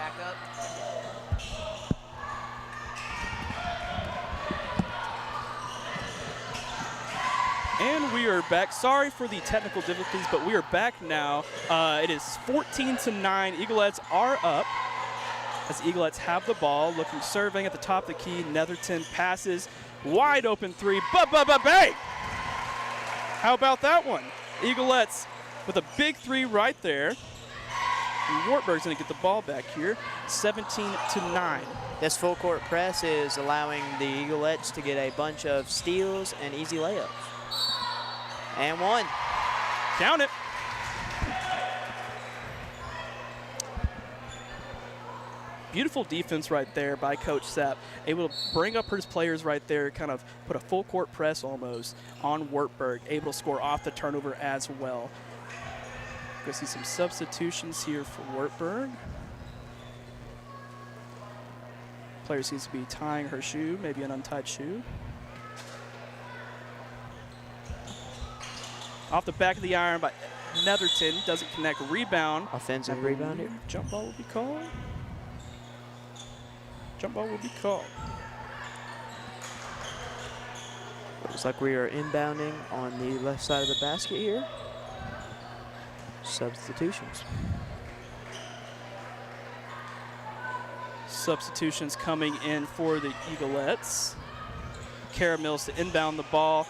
back up. And we are back. Sorry for the technical difficulties, but we are back now. It is 14-9. Eaglettes are up as Eaglettes have the ball. Looking, serving at the top of the key. Netherton passes. Wide open three. Bang! How about that one? Eaglettes with a big three right there. And Wartburg's going to get the ball back here. 17-9. This full court press is allowing the Eaglettes to get a bunch of steals and easy layups. And one. Count it. Beautiful defense right there by Coach Sapp. Able to bring up his players right there, kind of put a full court press almost on Wartburg. Able to score off the turnover as well. We're going to see some substitutions here for Wartburg. Player seems to be tying her shoe, maybe an untied shoe. Off the back of the iron by Netherton, doesn't connect. Rebound. Offensive rebound here. Jump ball will be called. Jump ball will be called. Looks like we are inbounding on the left side of the basket here. Substitutions. Substitutions coming in for the Eaglettes. Kara Mills to inbound the ball.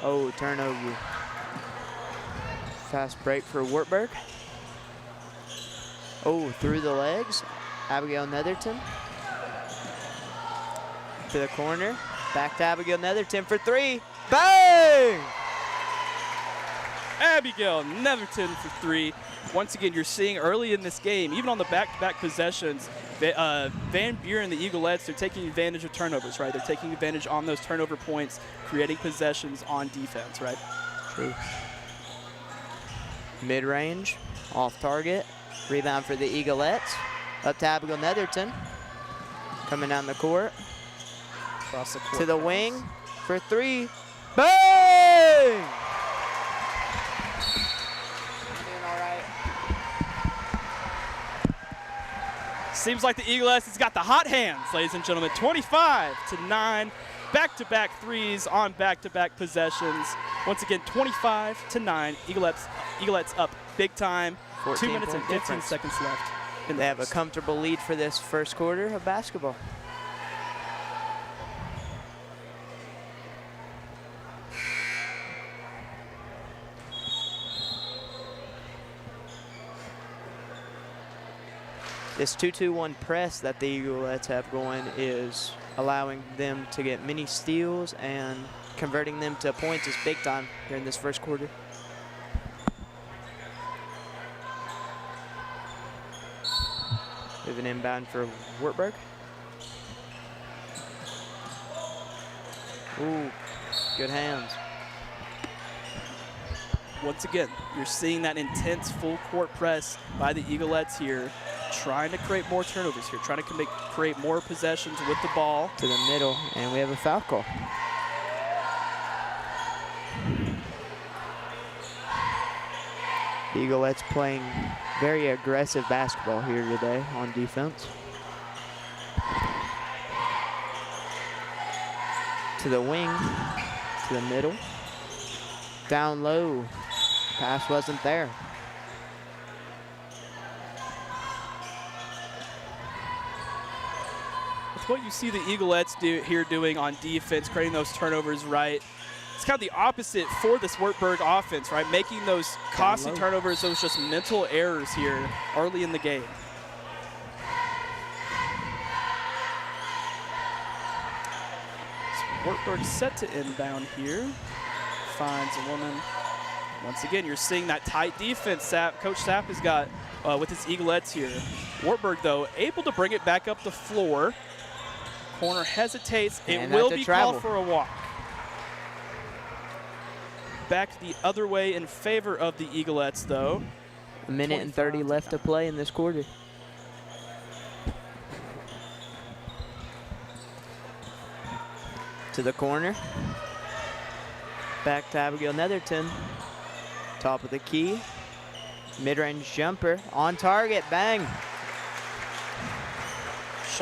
Oh, turnover. Fast break for Wartburg. Oh, through the legs. Abigail Netherton. To the corner. Back to Abigail Netherton for three. Bang! Abigail Netherton for three. Once again, you're seeing early in this game, even on the back-to-back possessions, Van Buren, the Eaglettes, they're taking advantage of turnovers, right? They're taking advantage on those turnover points, creating possessions on defense, right? True. Mid-range, off target. Rebound for the Eaglettes. Up to Abigail Netherton. Coming down the court. Across the court. To the wing for three. Bang! Doing all right. Seems like the Eaglettes has got the hot hands, ladies and gentlemen. 25-9. Back-to-back threes on back-to-back possessions. Once again, 25-9. Eaglettes up big time. 2 minutes and 15 seconds left. They have a comfortable lead for this first quarter of basketball. This 2-2-1 press that the Eaglettes have going is allowing them to get many steals and converting them to points is big time here in this first quarter. We have an inbound for Wartburg. Ooh, good hands. Once again, you're seeing that intense full court press by the Eaglettes here, trying to create more turnovers here, trying to create more possessions with the ball. To the middle, and we have a foul call. The Eaglettes playing very aggressive basketball here today on defense. To the wing, to the middle. Down low, pass wasn't there. With what you see the Eaglettes doing on defense, creating those turnovers right, it's kind of the opposite for this Wartburg offense, right? Making those costly turnovers, those just mental errors here early in the game. So Wartburg set to inbound here. Finds a woman. Once again, you're seeing that tight defense Coach Sapp has got with his Eaglettes here. Wartburg, though, able to bring it back up the floor. Corner hesitates. It will be called for a walk. Back the other way in favor of the Eaglettes, though. A minute and 30 left to play in this quarter. To the corner. Back to Abigail Netherton. Top of the key. Mid-range jumper. On target. Bang.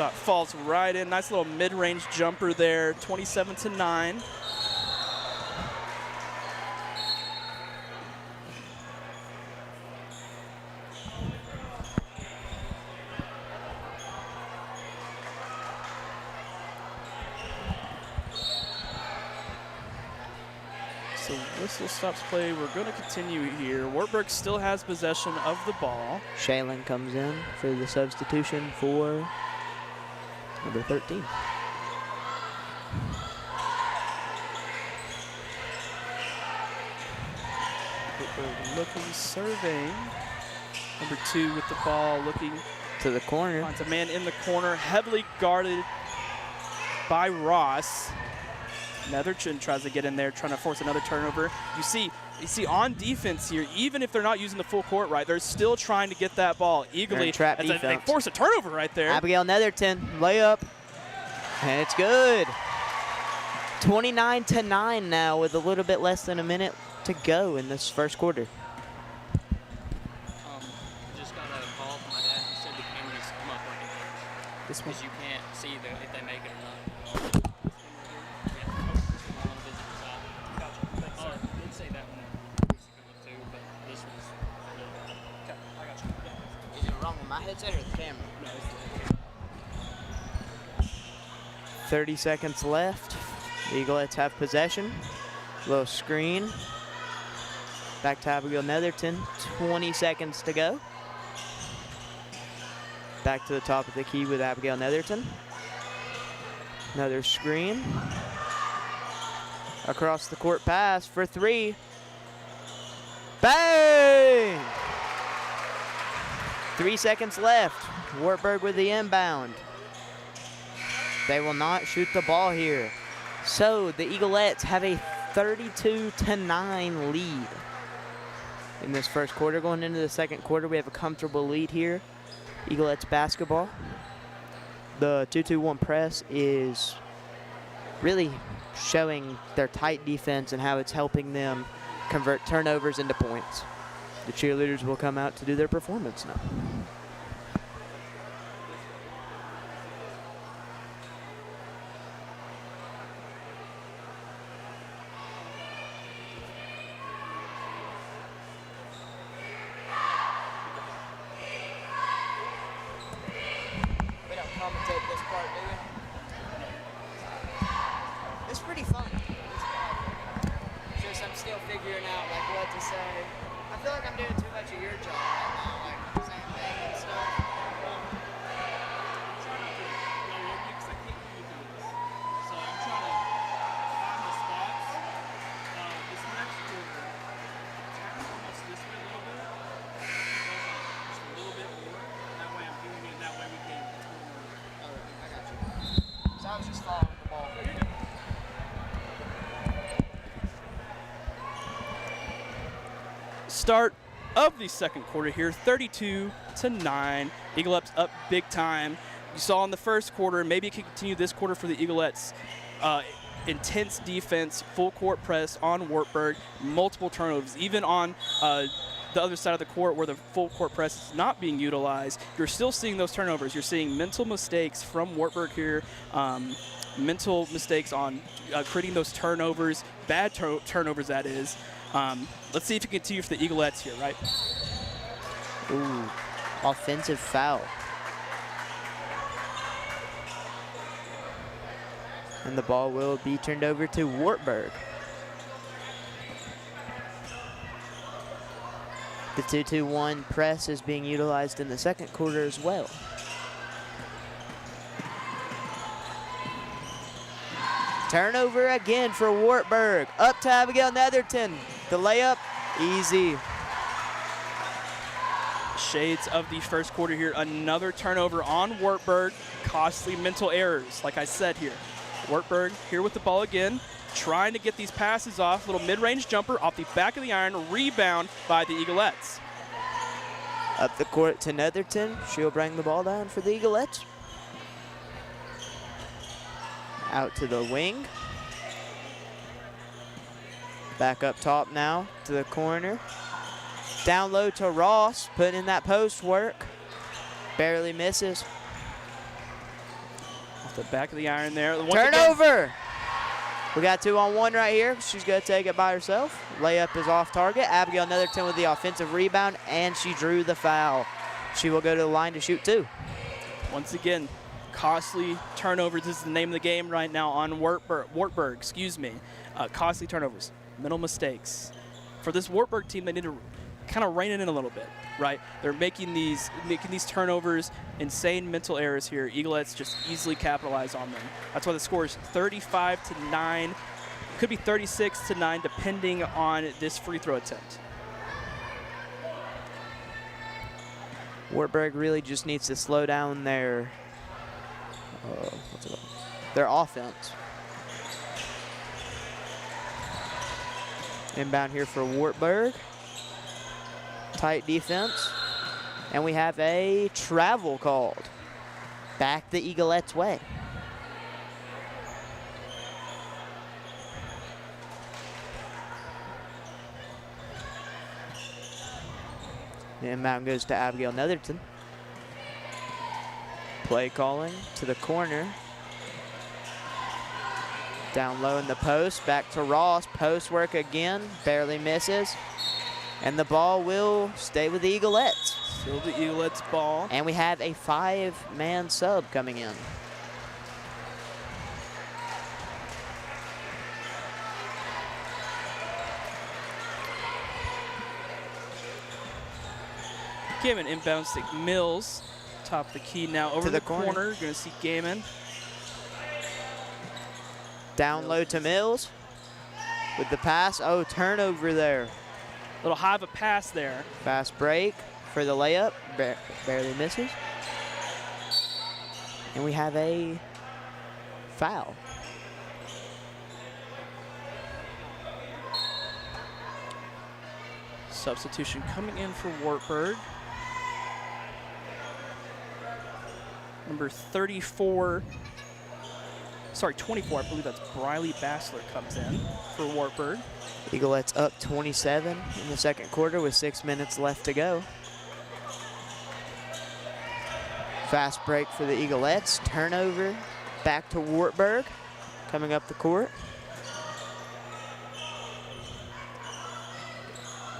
Shot falls right in. Nice little mid-range jumper there. 27-9. So whistle stops play. We're going to continue here. Wartburg still has possession of the ball. Shaylin comes in for the substitution for number 13. Wartburg looking, surveying. Number 2 with the ball, looking To the corner. finds a man in the corner, heavily guarded by Ross. Netherton tries to get in there, trying to force another turnover. You see on defense here, even if they're not using the full court right, they're still trying to get that ball eagerly. Trap As they defense. force a turnover right there. Abigail Netherton, layup, and it's good. 29-9 now with a little bit less than a minute to go in this first quarter. Just got a call from my dad. He said the camera needs to come up like it This one. because you can't see if they make it or not. I did say that one too, but this one's okay. I got you. Is it wrong with my headset or the camera? No, it's 30 seconds left. The Eaglettes have possession. Little screen. Back to Abigail Netherton. 20 seconds to go. Back to the top of the key with Abigail Netherton. Another screen. Across the court pass for 3. Bang! 3 seconds left. Wartburg with the inbound. They will not shoot the ball here. So the Eaglettes have a 32-9 lead in this first quarter. Going into the second quarter, we have a comfortable lead here. Eaglettes basketball. The 2-2-1 press is really showing their tight defense and how it's helping them convert turnovers into points. The cheerleaders will come out to do their performance now. We don't commentate this part, do we? It's pretty fun. Just I'm still figuring out like what to say. I feel like I'm doing too much of your job right now, like same thing and stuff. So I was just following the ball. Start of the second quarter here, 32-9. Eaglettes up big time. You saw in the first quarter, maybe it can continue this quarter for the Eaglettes. Intense defense, full court press on Wartburg, multiple turnovers, even on the other side of the court where the full court press is not being utilized. You're still seeing those turnovers. You're seeing mental mistakes from Wartburg here, mental mistakes on creating those turnovers, bad turnovers that is. Let's see if you can continue for the Eaglettes here, right? Ooh, offensive foul. And the ball will be turned over to Wartburg. The 2-2-1 press is being utilized in the second quarter as well. Turnover again for Wartburg. Up to Abigail Netherton. The layup, easy. Shades of the first quarter here. Another turnover on Wartburg. Costly mental errors, like I said here. Wartburg here with the ball again, trying to get these passes off. Little mid-range jumper off the back of the iron. Rebound by the Eaglettes. Up the court to Netherton. She'll bring the ball down for the Eaglettes. Out to the wing. Back up top now to the corner. Down low to Ross, putting in that post work. Barely misses. The back of the iron there. Once Turnover. We got 2-on-1 right here. She's going to take it by herself. Layup is off target. Abigail Netherton with the offensive rebound, and she drew the foul. She will go to the line to shoot 2. Once again, costly turnovers is the name of the game right now on Wartburg, excuse me. Costly turnovers, mental mistakes. For this Wartburg team, they need to kind of rein it in a little bit, right? They're making these turnovers, insane mental errors here. Eaglettes just easily capitalize on them. That's why the score is 35-9. Could be 36-9 depending on this free throw attempt. Wartburg really just needs to slow down their offense. Inbound here for Wartburg. Tight defense. And we have a travel called. Back the Eaglettes' way. The inbound goes to Abigail Netherton. Play calling to the corner. Down low in the post, back to Ross. Post work again, barely misses. And the ball will stay with the Eaglettes. Still the Eaglettes ball. And we have a 5-man sub coming in. Gaiman inbounds to Mills. Top of the key now over to the corner. corner. You're going to see Gaiman. Down low to Mills with the pass. Oh, turnover there. Little high of a pass there. Fast break for the layup. Barely misses. And we have a foul. Substitution coming in for Wartburg. Number 24, sorry, 24, I believe that's Briley Bassler comes in for Wartburg. Eaglettes up 27 in the second quarter with 6 minutes left to go. Fast break for the Eaglettes. Turnover back to Wartburg coming up the court.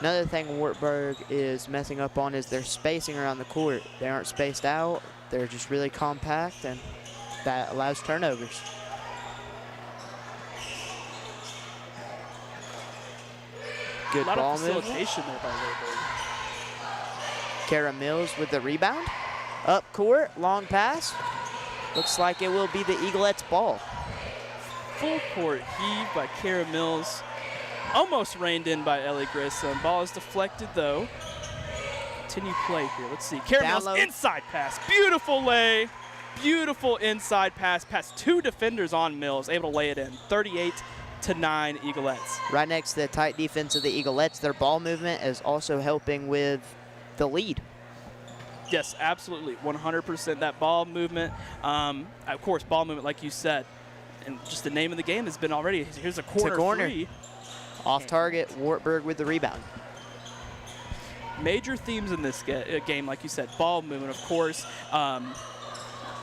Another thing Wartburg is messing up on is their spacing around the court. They aren't spaced out. They're just really compact, and that allows turnovers. Good ball A lot of movement. facilitation there by Wartburg. Kara Mills with the rebound. Up court, long pass. Looks like it will be the Eaglettes' ball. Full court heave by Kara Mills. Almost reined in by Ellie Grissom. Ball is deflected though. Continue play here. Let's see. Kara Mills, inside pass. Beautiful lay. Beautiful inside pass. Past 2 defenders on Mills. Able to lay it in. 38-9 Eaglettes. Right next to the tight defense of the Eaglettes, their ball movement is also helping with the lead. Yes, absolutely. 100% that ball movement. Of course, ball movement, like you said. And just the name of the game has been already. Here's a corner three. Off target, Wartburg with the rebound. Major themes in this game, like you said, ball movement, of course.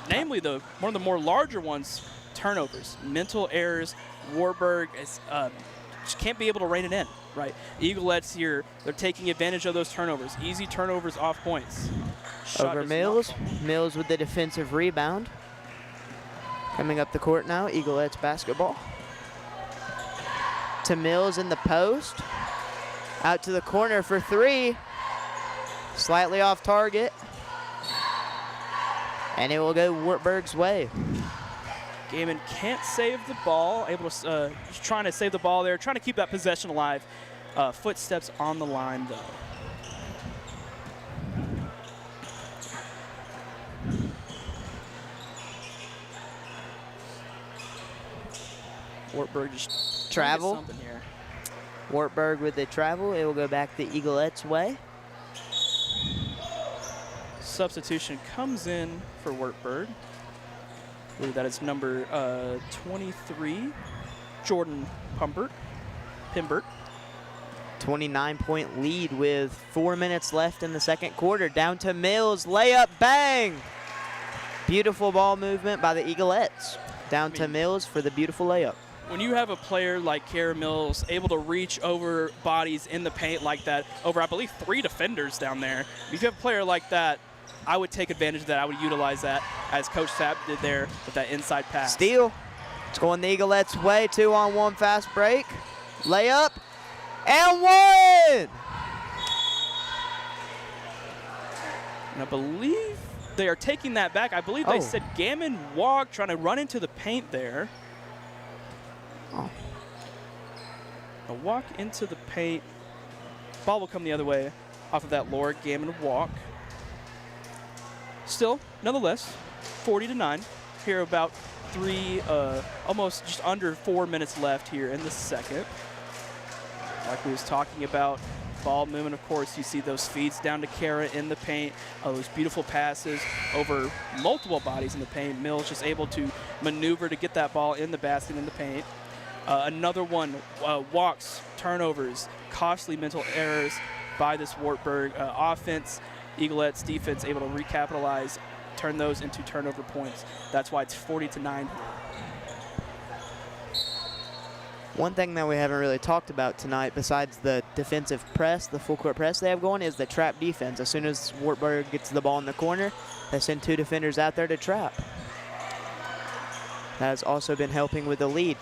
Namely, one of the more larger ones, turnovers, mental errors. Wartburg just can't be able to rein it in, right? Eaglettes here, they're taking advantage of those turnovers. Easy turnovers off points. Over Mills. Mills with the defensive rebound. Coming up the court now, Eaglettes basketball. To Mills in the post. Out to the corner for 3. Slightly off target. And it will go Wartburg's way. Gaiman can't save the ball. Able to just trying to save the ball there. Trying to keep that possession alive. Footsteps on the line though. Wartburg just travel. Something here. Wartburg with the travel. It will go back the Eaglettes' way. Substitution comes in for Wartburg. I believe that is number 23, Jordan Pimbert. 29-point lead with 4 minutes left in the second quarter. Down to Mills, layup, bang! Beautiful ball movement by the Eaglettes. Down to Mills for the beautiful layup. When you have a player like Kara Mills able to reach over bodies in the paint like that, over I believe 3 defenders down there, if you have a player like that, I would take advantage of that. I would utilize that as Coach Sapp did there with that inside pass. Steal. It's going the Eaglettes' way. 2-on-1 fast break. Layup. And one! And I believe they are taking that back. I believe they said Gammon walk, trying to run into the paint there. Oh. A walk into the paint. Ball will come the other way off of that Laura Gammon walk. Still, nonetheless, 40-9. Here about almost just under 4 minutes left here in the second. Like we was talking about, ball movement, of course, you see those feeds down to Kara in the paint, those beautiful passes over multiple bodies in the paint. Mills just able to maneuver to get that ball in the basket in the paint. Another one, walks, turnovers, costly mental errors by this Wartburg offense. Eaglettes defense able to recapitalize, turn those into turnover points. That's why it's 40-9. One thing that we haven't really talked about tonight, besides the defensive press, the full court press they have going, is the trap defense. As soon as Wartburg gets the ball in the corner, they send 2 defenders out there to trap. That has also been helping with the lead.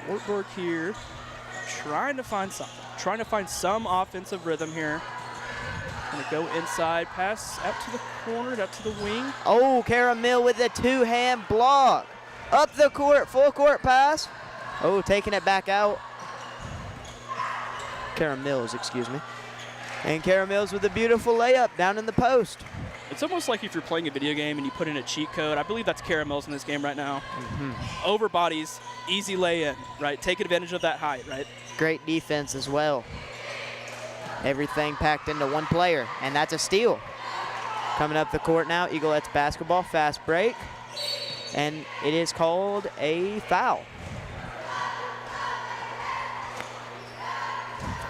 Wartburg here trying to find something, trying to find some offensive rhythm here. Gonna go inside, pass out to the corner, out to the wing. Oh, Kara Mill with a 2-hand block. Up the court, full court pass. Oh, taking it back out. Kara Mills, excuse me. And Kara Mills with a beautiful layup down in the post. It's almost like if you're playing a video game and you put in a cheat code. I believe that's Kara Mills in this game right now. Over bodies, easy lay-in, right? Take advantage of that height, right? Great defense as well. Everything packed into one player, and that's a steal. Coming up the court now, Eaglettes basketball, fast break. And it is called a foul.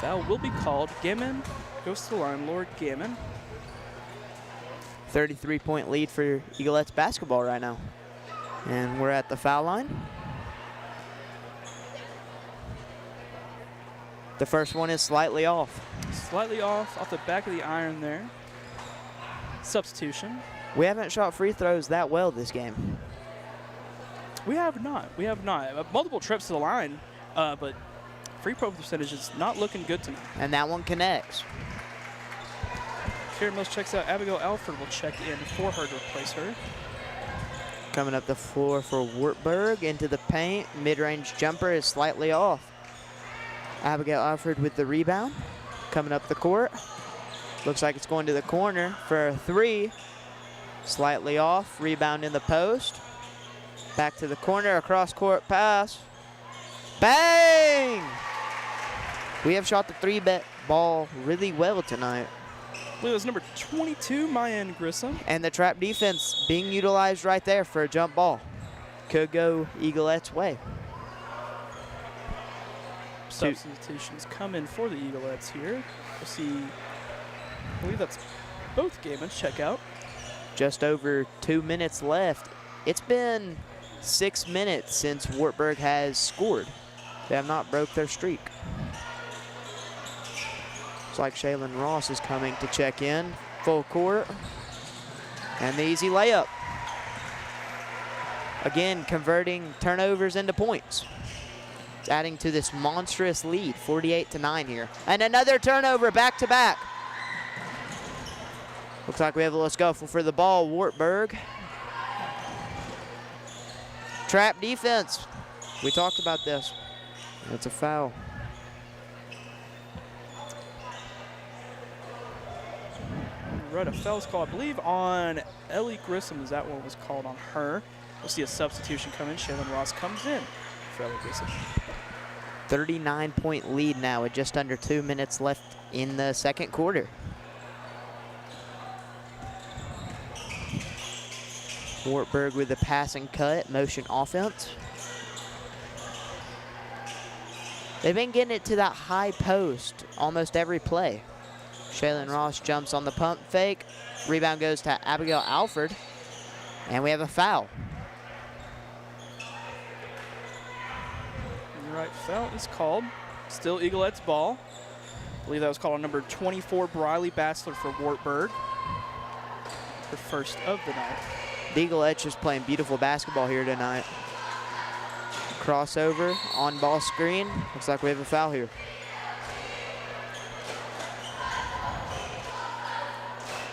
Foul will be called. Gammon goes to the line, Lord Gammon. 33-point lead for Eaglettes basketball right now. And we're at the foul line. The first one is slightly off. Slightly off the back of the iron there. Substitution. We haven't shot free throws that well this game. We have not. We have not. Multiple trips to the line, but free throw percentage is not looking good tonight. And that one connects. Kara Mills checks out. Abigail Alford will check in for her to replace her. Coming up the floor for Wartburg into the paint. Mid-range jumper is slightly off. Abigail Alford with the rebound. Coming up the court. Looks like it's going to the corner for a 3. Slightly off. Rebound in the post. Back to the corner. Across court pass. Bang! We have shot the 3-bet ball really well tonight. I believe it was number 22, Mayan Grissom. And the trap defense being utilized right there for a jump ball. Could go Eaglettes' way. Substitutions come in for the Eaglettes here. We'll see, I believe that's both Gammons check out. Just over 2 minutes left. It's been 6 minutes since Wartburg has scored. They have not broke their streak. Looks like Shaylin Ross is coming to check in. Full court. And the easy layup. Again, converting turnovers into points. It's adding to this monstrous lead, 48-9 here. And another turnover back-to-back. Looks like we have a little scuffle for the ball, Wartburg. Trap defense. We talked about this. It's a foul. Right, a foul's called, I believe, on Ellie Grissom. Is that one was called on her? We'll see a substitution come in. Shaylin Ross comes in for Ellie Grissom. 39-point lead now with just under 2 minutes left in the second quarter. Wartburg with the pass and cut, motion offense. They've been getting it to that high post almost every play. Shaylin Ross jumps on the pump fake. Rebound goes to Abigail Alford. And we have a foul. You're right, foul is called. Still Eaglettes ball. I believe that was called on number 24, Briley Bassler for Wartburg. The first of the night. The Eaglettes just playing beautiful basketball here tonight. Crossover, on ball screen. Looks like we have a foul here.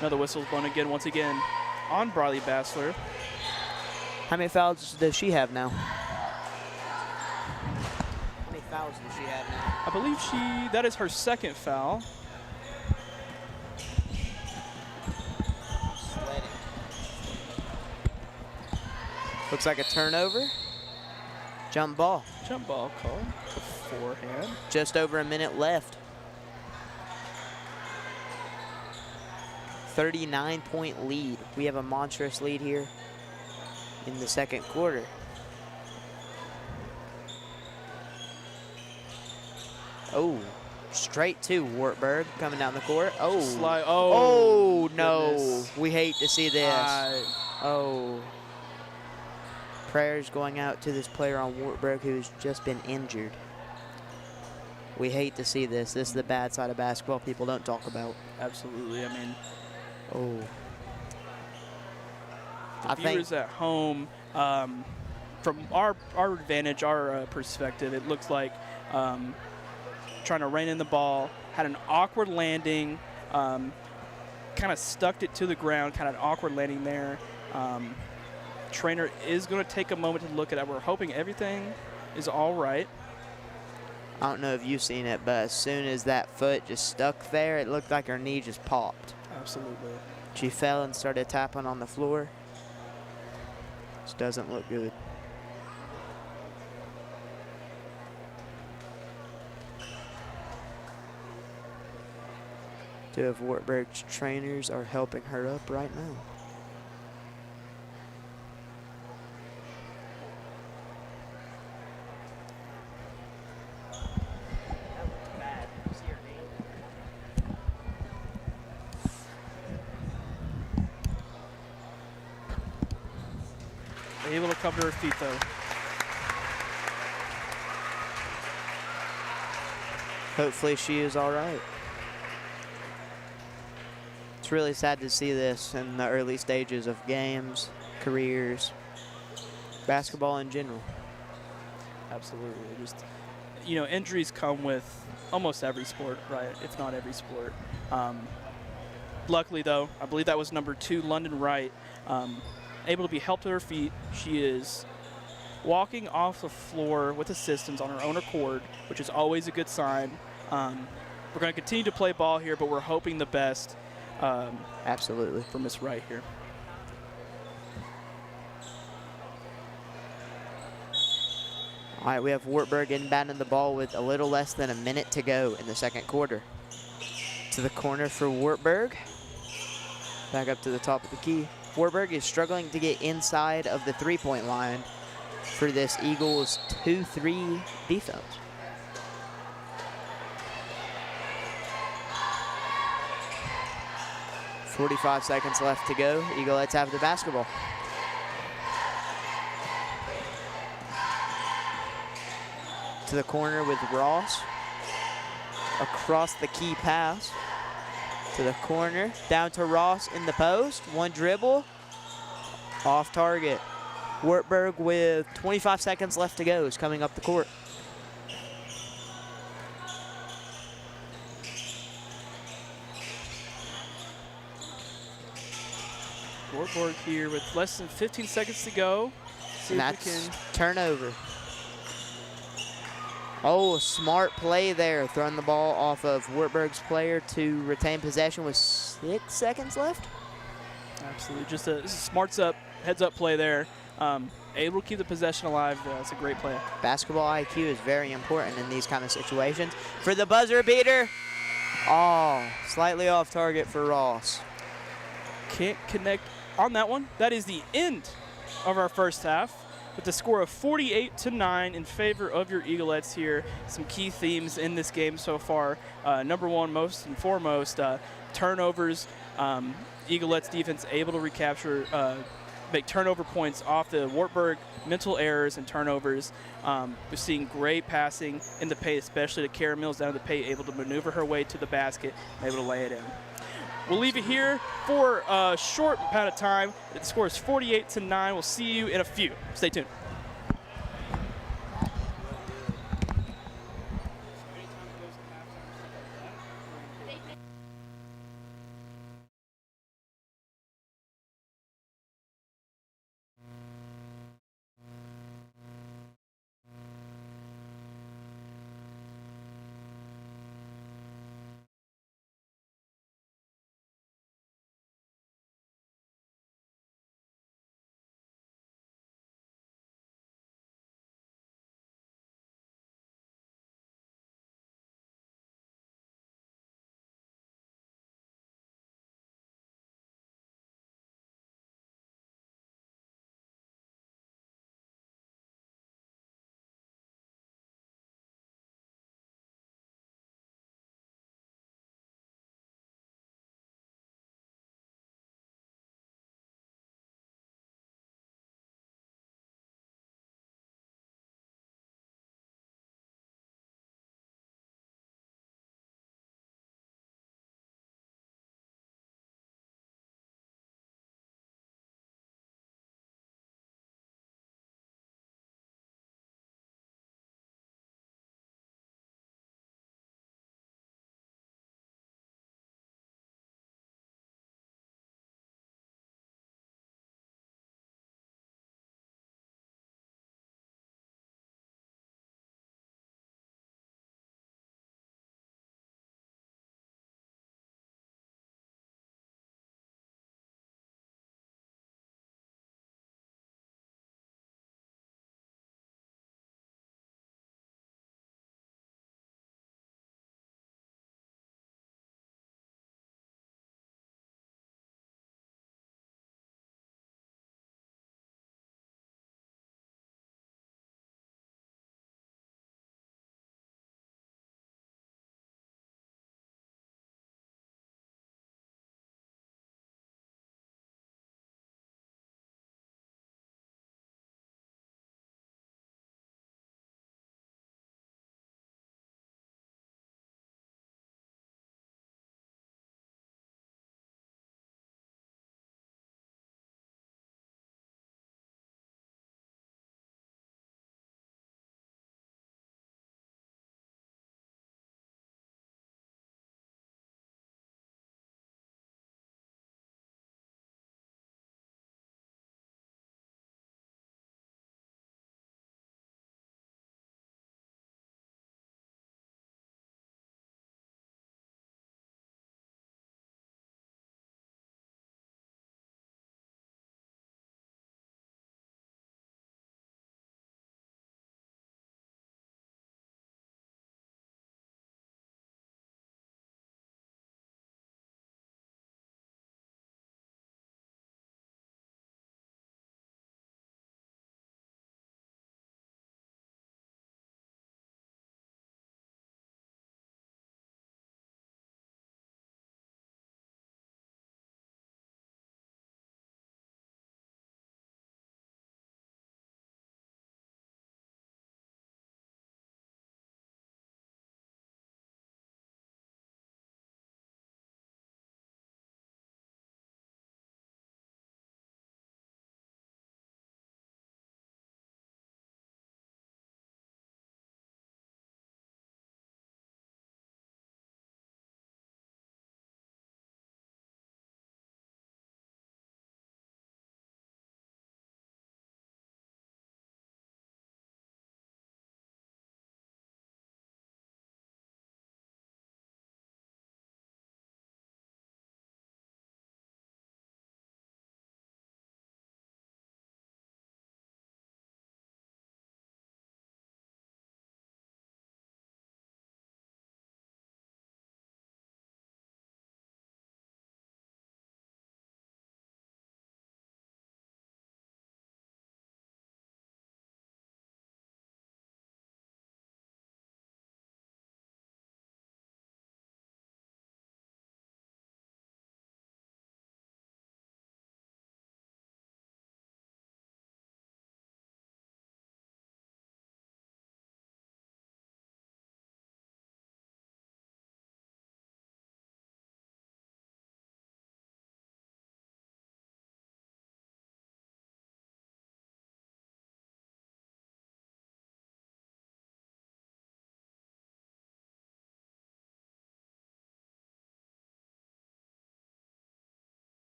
Another whistle's blown again, once again, on Briley Bassler. How many fouls does she have now? How many fouls does she have now? I believe that is her second foul. Looks like a turnover. Jump ball. Jump ball called beforehand. Just over a minute left. 39-point lead. We have a monstrous lead here in the second quarter. Oh, straight to Wartburg coming down the court. Oh, oh no. Goodness. We hate to see this. Oh. Prayers going out to this player on Wartburg who's just been injured. We hate to see this. This is the bad side of basketball people don't talk about. Absolutely. I mean, oh. the viewers at home, from our advantage, our perspective, it looks like trying to rein in the ball, had an awkward landing, kind of stuck it to the ground, kind of an awkward landing there. Trainer is going to take a moment to look at it. We're hoping everything is all right. I don't know if you've seen it, but as soon as that foot just stuck there, it looked like her knee just popped. Absolutely. She fell and started tapping on the floor. This doesn't look good. Two of Wartburg's trainers are helping her up right now. Able to come to her feet, though. Hopefully she is all right. It's really sad to see this in the early stages of games, careers, basketball in general. Absolutely. Just, you know, injuries come with almost every sport, right? If not every sport. Luckily, though, I believe that was number 2, London Wright, able to be helped to her feet. She is walking off the floor with assistance on her own accord, which is always a good sign. We're going to continue to play ball here, but we're hoping the best. Absolutely. For Miss Wright here. All right, we have Wartburg inbounding the ball with a little less than a minute to go in the second quarter. To the corner for Wartburg. Back up to the top of the key. Wartburg is struggling to get inside of the three-point line for this Eagles 2-3 defense. .45 seconds left to go. Eaglettes have the basketball. To the corner with Ross. Across the key pass. To the corner, down to Ross in the post. One dribble, off target. Wartburg with 25 seconds left to go is coming up the court. Wartburg here with less than 15 seconds to go. See And if we that's can. turnover. Oh, smart play there, throwing the ball off of Wartburg's player to retain possession with 6 seconds left. Absolutely, just a smarts up, heads up play there. Able to keep the possession alive. It's a great play. Basketball IQ is very important in these kind of situations. For the buzzer beater, oh, slightly off target for Ross. Can't connect on that one. That is the end of our first half. with the score of 48-9 in favor of your Eaglettes here. Some key themes in this game so far. Number one, most and foremost, turnovers. Eaglettes defense able to recapture, make turnover points off the Wartburg mental errors and turnovers. We're seeing great passing in the paint, especially to Kara Mills down in the paint, able to maneuver her way to the basket, and able to lay it in. We'll leave it here for a short amount of time. The score is 48-9. We'll see you in a few. Stay tuned.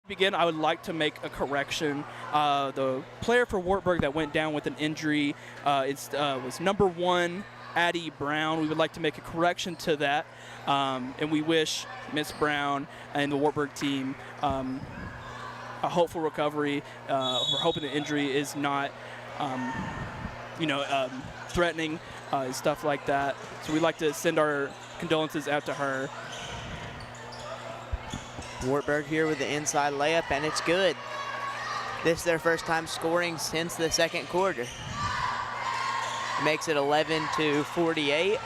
Begin, I would like to make a correction. The player for Wartburg that went down with an injury was number 1, Addie Brown. We would like to make a correction to that, and we wish Miss Brown and the Wartburg team a hopeful recovery. We're hoping the injury is not, threatening and stuff like that. So we'd like to send our condolences out to her. Wartburg here with the inside layup, and it's good. This is their first time scoring since the second quarter. Makes it 11-48.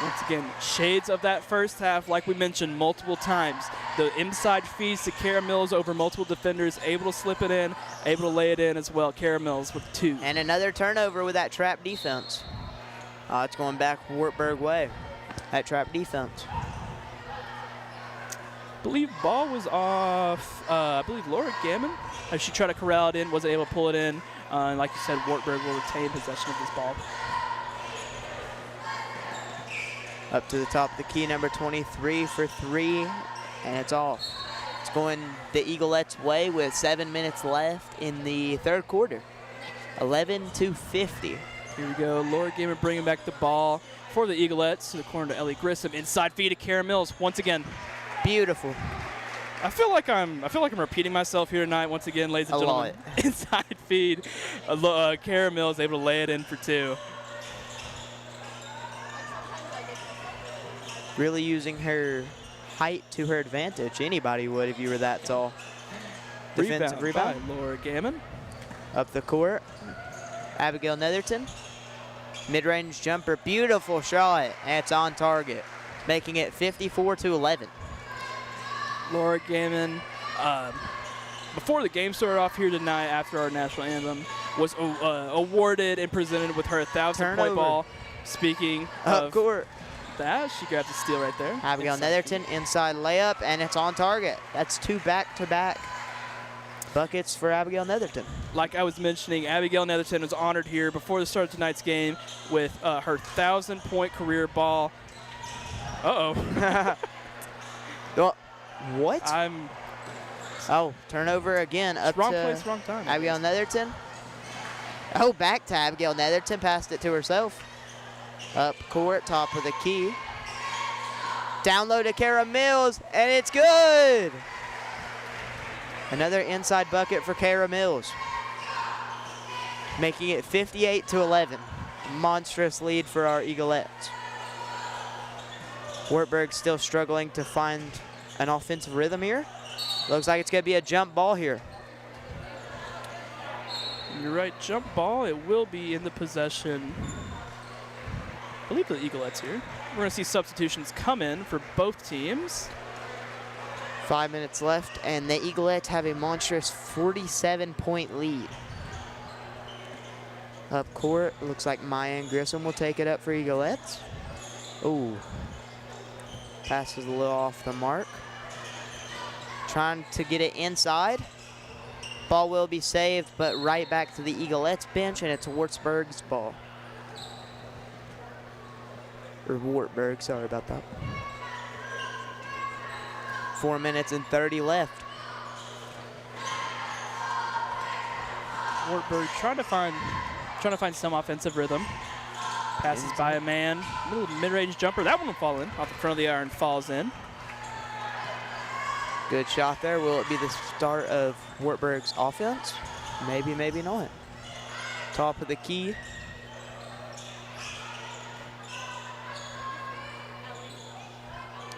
Once again, shades of that first half, like we mentioned multiple times. The inside feeds to Kara Mills over multiple defenders, able to slip it in, able to lay it in as well. Kara Mills with 2. And another turnover with that trap defense. It's going back Wartburg way, that trap defense. I believe ball was off, I believe Laura Gammon. As she tried to corral it in, wasn't able to pull it in. And like you said, Wartburg will retain possession of this ball. Up to the top of the key, number 23 for 3, and it's off. It's going the Eaglettes' way with 7 minutes left in the third quarter. 11-50. Here we go, Laura Gammon bringing back the ball for the Eaglettes to the corner to Ellie Grissom. Inside feed to Kara Mills once again. Beautiful. I feel like I'm repeating myself here tonight once again, ladies and gentlemen. Inside feed, Kara Mills able to lay it in for 2. Really using her height to her advantage. Anybody would if you were that tall. Defensive rebound. By Laura Gammon. Up the court, Abigail Netherton. Mid-range jumper, beautiful shot, and it's on target, making it 54-11. Laura Gammon, before the game started off here tonight after our national anthem, was awarded and presented with her 1,000-point ball. Speaking of court. That, she got the steal right there. Abigail Netherton, inside layup, and it's on target. That's 2 back-to-back buckets for Abigail Netherton. Like I was mentioning, Abigail Netherton was honored here before the start of tonight's game with her 1,000-point career ball. Uh-oh. What? Turnover again. Up wrong to place, wrong time. Abigail Netherton. Back to Abigail Netherton. Passed it to herself. Up court, top of the key. Down low to Kara Mills, and it's good. Another inside bucket for Kara Mills, making it 58-11. Monstrous lead for our Eaglettes. Wartburg still struggling to find an offensive rhythm here. Looks like it's going to be a jump ball here. You're right, jump ball. It will be in the possession, I believe, the Eaglettes here. We're going to see substitutions come in for both teams. 5 minutes left, and the Eaglettes have a monstrous 47-point lead. Up court, looks like Mayan Grissom will take it up for Eaglettes. Ooh. Passes a little off the mark. Trying to get it inside. Ball will be saved, but right back to the Eaglettes bench, and it's Wartburg's ball. Or Wartburg, sorry about that. 4 minutes and 30 left. Wartburg trying to find some offensive rhythm. Passes by a man, little mid-range jumper. That one will fall in off the front of the iron, falls in. Good shot there. Will it be the start of Wartburg's offense? Maybe, maybe not. Top of the key.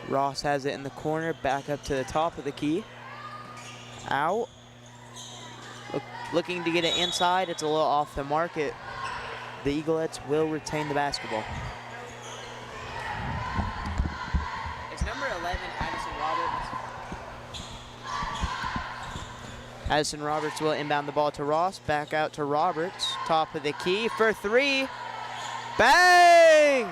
Ross has it in the corner, back up to the top of the key. Out. Looking to get it inside. It's a little off the market. The Eaglettes will retain the basketball. It's number 11, Addison Roberts. Addison Roberts will inbound the ball to Ross. Back out to Roberts. Top of the key for 3. Bang!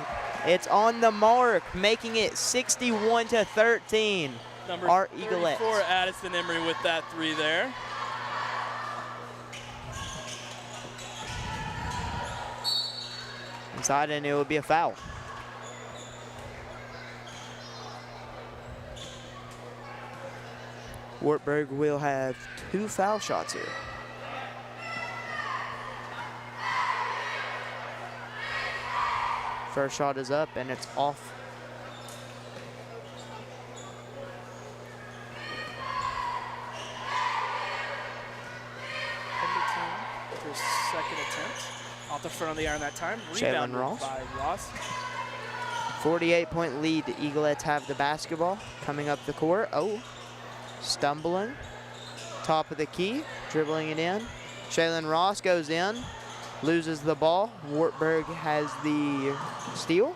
It's on the mark, making it 61-13. Number our 34, Eaglettes. Addison Emery with that 3 there. Inside, and it will be a foul. Wartburg will have 2 foul shots here. First shot is up and it's off. For his second attempt. Off the front of the iron that time. Jalen Rebounded Ross. by Ross. 48-point lead. The Eaglettes have the basketball coming up the court. Oh, stumbling. Top of the key, dribbling it in. Jalen Ross goes in, loses the ball. Wartburg has the steal.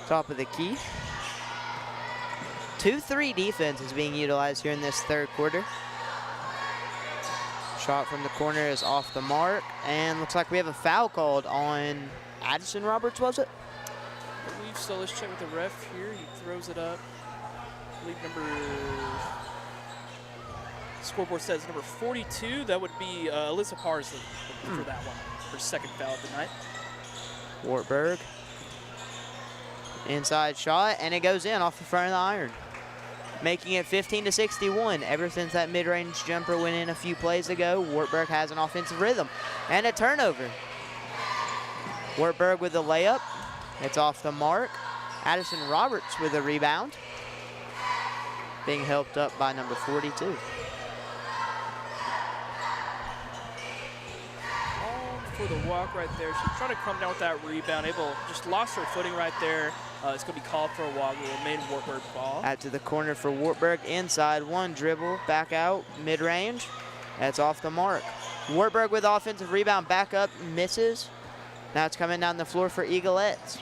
Top of the key. 2-3 defense is being utilized here in this third quarter. Shot from the corner is off the mark, and looks like we have a foul called on Addison Roberts, was it? I believe so. Let's check with the ref here. He throws it up. I believe scoreboard says number 42. That would be Alyssa Parsley for that one. Her second foul of the night. Wartburg. Inside shot, and it goes in off the front of the iron. Making it 15-61. Ever since that mid-range jumper went in a few plays ago, Wartburg has an offensive rhythm. And a turnover. Wartburg with the layup. It's off the mark. Addison Roberts with a rebound. Being helped up by number 42. For the walk right there. She's trying to come down with that rebound. Just lost her footing right there. It's going to be called for a walk. It will remain Wartburg ball. Out to the corner for Wartburg. Inside one dribble. Back out. Mid-range. That's off the mark. Wartburg with offensive rebound. Back up. Misses. Now it's coming down the floor for Eaglettes.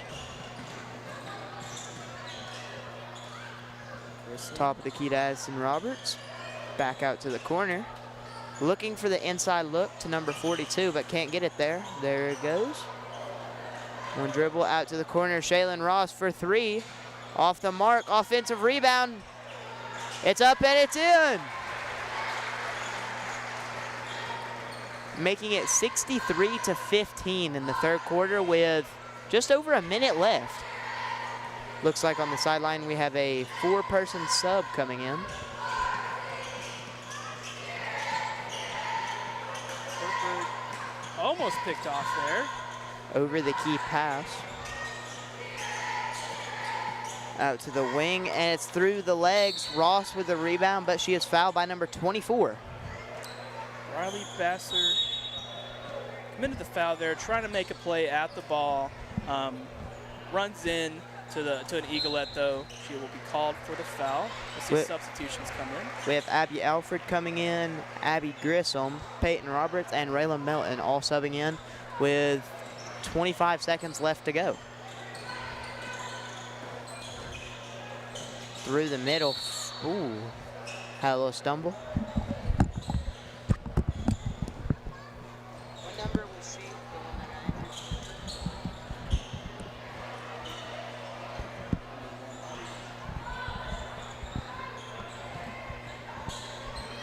Top of the key to Addison Roberts. Back out to the corner. Looking for the inside look to number 42, but can't get it there. There it goes. One dribble out to the corner. Shaylin Ross for 3. Off the mark. Offensive rebound. It's up and it's in. Making it 63-15 in the third quarter with just over a minute left. Looks like on the sideline we have a 4-person sub coming in. Almost picked off there. Over the key pass. Out to the wing, and it's through the legs. Ross with the rebound, but she is fouled by number 24. Riley Basser committed the foul there, trying to make a play at the ball. Runs in to an Eaglet, though. She will be called for the foul. Let's see substitutions come in. We have Abby Alfred coming in, Abby Grissom, Peyton Roberts, and Rayla Melton all subbing in with 25 seconds left to go. Through the middle. Ooh, had a little stumble. What number was she?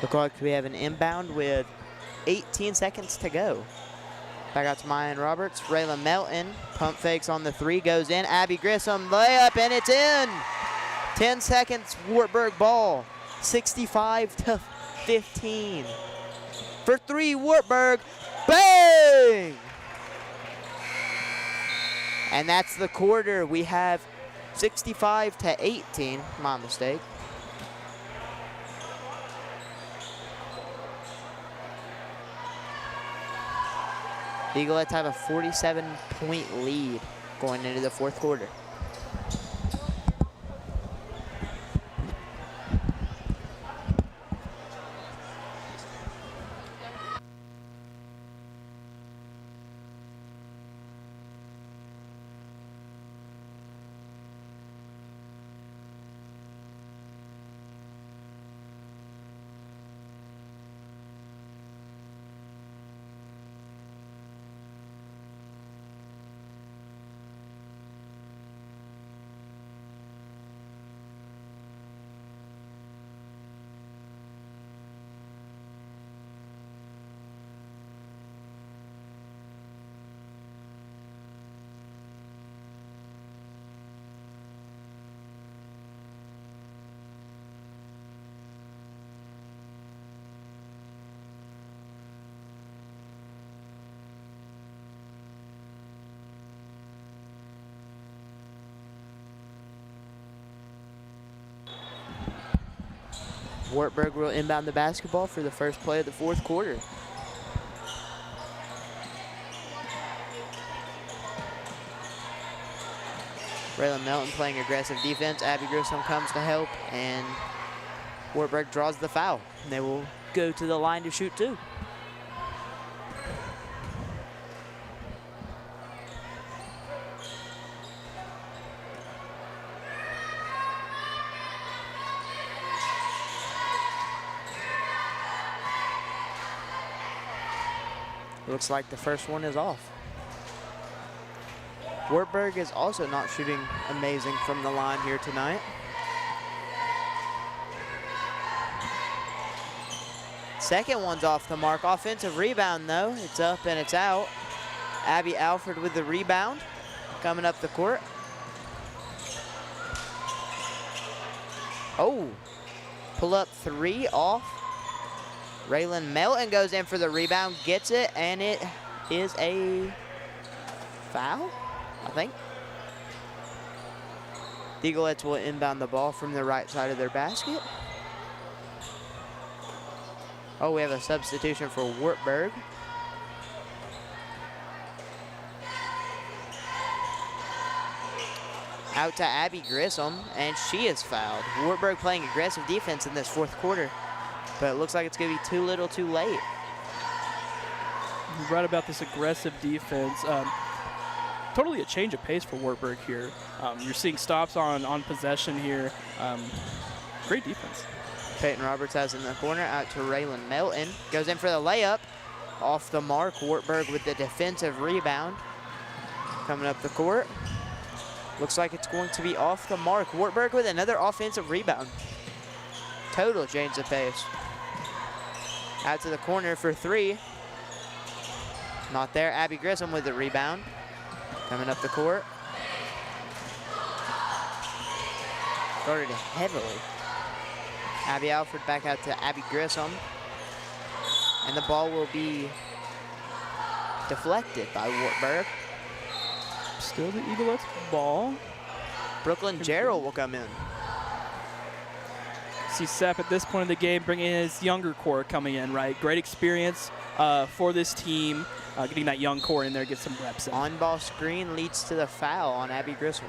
Look like we have an inbound with 18 seconds to go. Back out to Mayan Roberts. Rayla Melton. Pump fakes on the 3. Goes in. Abby Grissom. Layup, and it's in. 10 seconds. Wartburg ball. 65-15. For 3, Wartburg. Bang! And that's the quarter. We have 65-18. My mistake. The Eaglettes have a 47-point lead going into the fourth quarter. Wartburg will inbound the basketball for the first play of the fourth quarter. Raylan Melton playing aggressive defense. Abby Grissom comes to help, and Wartburg draws the foul. They will go to the line to shoot two. Looks like the first one is off. Wartburg is also not shooting amazing from the line here tonight. Second one's off the mark. Offensive rebound, though. It's up and it's out. Abby Alford with the rebound coming up the court. Oh, pull up three off. Raylan Melton goes in for the rebound, gets it, and it is a foul, I think. The Eaglettes will inbound the ball from the right side of their basket. Oh, we have a substitution for Wartburg. Out to Abby Grissom, and she is fouled. Wartburg playing aggressive defense in this fourth quarter, but it looks like it's going to be too little too late. You're right about this aggressive defense. Totally a change of pace for Wartburg here. You're seeing stops on possession here. Great defense. Peyton Roberts has in the corner, out to Raylan Melton. Goes in for the layup. Off the mark, Wartburg with the defensive rebound. Coming up the court. Looks like it's going to be off the mark. Wartburg with another offensive rebound. Total change of pace. Out to the corner for three. Not there. Abby Grissom with the rebound. Coming up the court. Guarded heavily. Abby Alford back out to Abby Grissom. And the ball will be deflected by Wartburg. Still the Eaglettes ball. Brooklyn Gerald will come in. See Sepp at this point in the game bringing in his younger core coming in, right? Great experience for this team. Getting that young core in there, get some reps in. On-ball screen leads to the foul on Abby Grissom.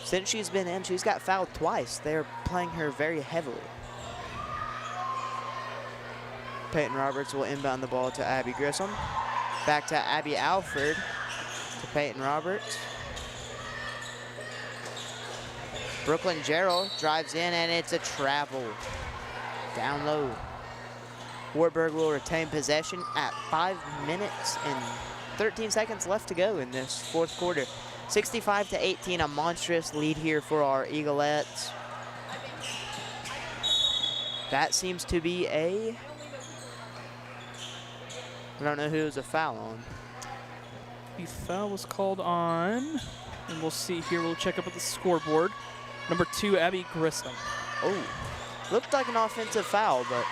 Since she's been in, she's got fouled twice. They're playing her very heavily. Peyton Roberts will inbound the ball to Abby Grissom. Back to Abby Alford, to Peyton Roberts. Brooklyn Gerald drives in, and it's a travel. Down low. Wartburg will retain possession at 5 minutes and 13 seconds left to go in this fourth quarter. 65-18, a monstrous lead here for our Eaglettes. That seems to be a... I don't know who it was a foul on. The foul was called on, and we'll see here. We'll check up at the scoreboard. Number 2, Abby Grissom. Oh, looked like an offensive foul, but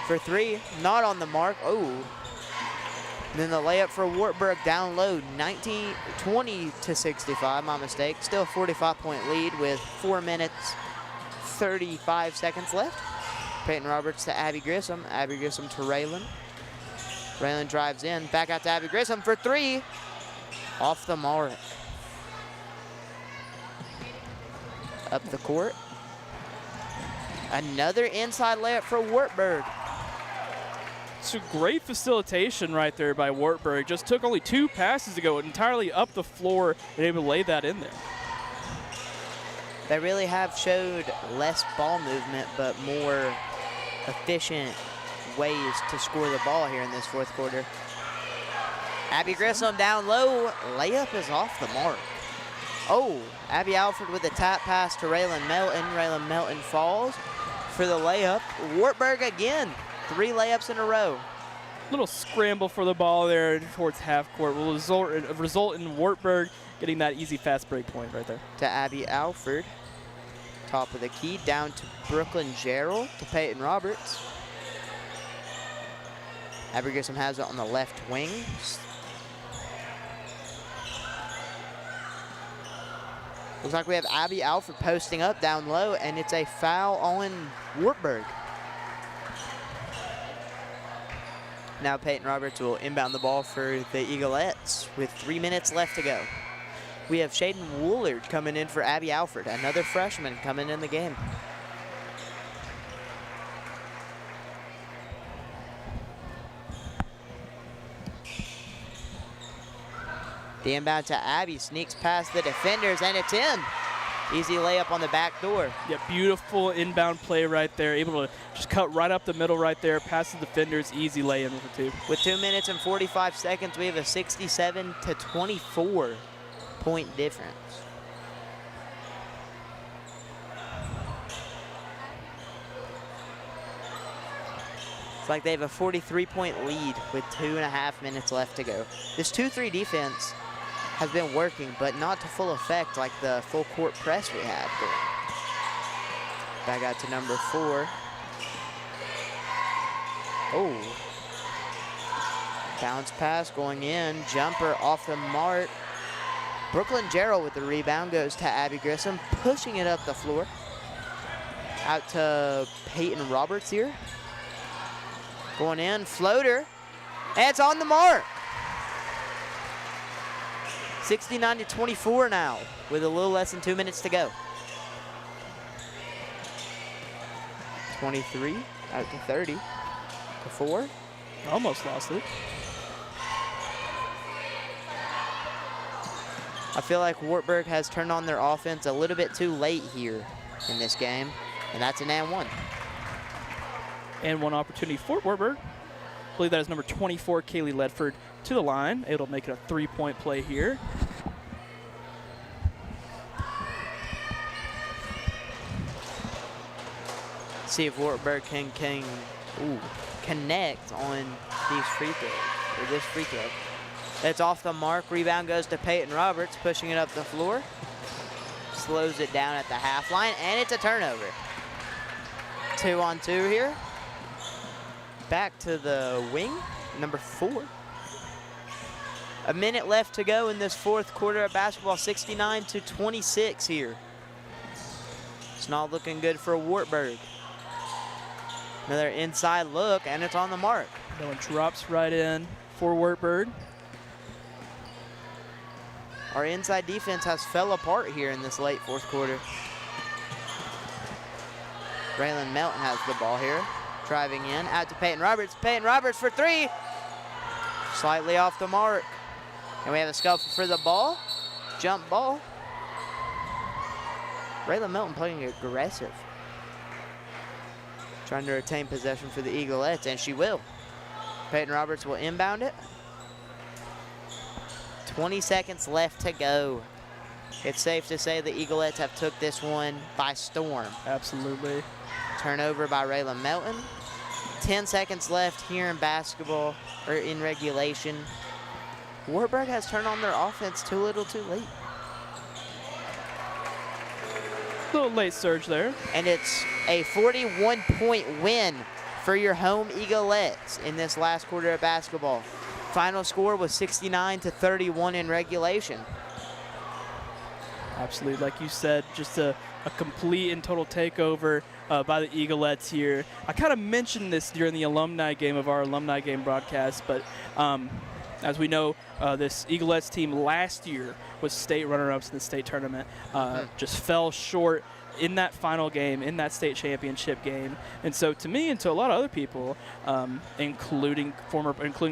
for three, not on the mark. Oh, and then the layup for Wartburg down low, 20-65, my mistake. Still a 45-point lead with 4 minutes, 35 seconds left. Peyton Roberts to Abby Grissom. Abby Grissom to Raylan. Raylan drives in, back out to Abby Grissom for three. Off the mark. Up the court. Another inside layup for Wartburg. It's a great facilitation right there by Wartburg. Just took only 2 passes to go entirely up the floor and able to lay that in there. They really have showed less ball movement, but more efficient ways to score the ball here in this fourth quarter. Abby Grissom down low. Layup is off the mark. Oh, Abby Alford with a tap pass to Raylan Melton. Raylan Melton falls for the layup. Wartburg again. 3 layups in a row. Little scramble for the ball there towards half court will result in Wartburg getting that easy fast break point right there. To Abby Alford. Top of the key. Down to Brooklyn Gerald to Peyton Roberts. Abby Grissom has it on the left wing. Looks like we have Abby Alford posting up down low, and it's a foul on Wartburg. Now Peyton Roberts will inbound the ball for the Eaglettes with 3 minutes left to go. We have Shaden Woolard coming in for Abby Alford, another freshman coming in the game. The inbound to Abby, sneaks past the defenders, and it's in. Easy layup on the back door. Yeah, beautiful inbound play right there. Able to just cut right up the middle right there, past the defenders, easy lay-in with the 2. With 2 minutes and 45 seconds, we have a 67-24 point difference. It's like they have a 43-point lead with 2.5 minutes left to go. This 2-3 defense has been working, but not to full effect like the full court press we had going. Back out to number 4. Oh. Bounce pass going in, jumper off the mark. Brooklyn Gerald with the rebound goes to Abby Grissom, pushing it up the floor. Out to Peyton Roberts here. Going in, floater, and it's on the mark. 69-24 now, with a little less than 2 minutes to go. 23 out to 30 to 4. Almost lost it. I feel like Wartburg has turned on their offense a little bit too late here in this game, and that's an and 1. And 1 opportunity for Wartburg. I believe that is number 24, Kaylee Ledford, to the line. It'll make it a 3-point play here. See if Wartburg can connect on these free throws, or this free throw. It's off the mark. Rebound goes to Peyton Roberts, pushing it up the floor. Slows it down at the half line, and it's a turnover. 2-on-2 here. Back to the wing, number 4. A minute left to go in this 4th quarter of basketball, 69-26 here. It's not looking good for Wartburg. Another inside look, and it's on the mark. That one drops right in for Wartburg. Our inside defense has fell apart here in this late 4th quarter. Braylon Melton has the ball here. Driving in, out to Peyton Roberts. Peyton Roberts for 3. Slightly off the mark. And we have a scuffle for the ball. Jump ball. Braylon Melton playing aggressive. Trying to retain possession for the Eaglettes, and she will. Peyton Roberts will inbound it. 20 seconds left to go. It's safe to say the Eaglettes have took this one by storm. Absolutely. Turnover by Raylan Melton. 10 seconds left here in basketball, or in regulation. Wartburg has turned on their offense too little too late. Little late surge there. And it's a 41-point win for your home Eaglettes in this last quarter of basketball. Final score was 69-31 in regulation. Absolutely, like you said, just a complete and total takeover by the Eaglettes here. I kind of mentioned this during the alumni game of our alumni game broadcast, but as we know, this Eaglettes team last year was state runner-ups in the state tournament. Just fell short in that final game, in that state championship game. And so to me and to a lot of other people, including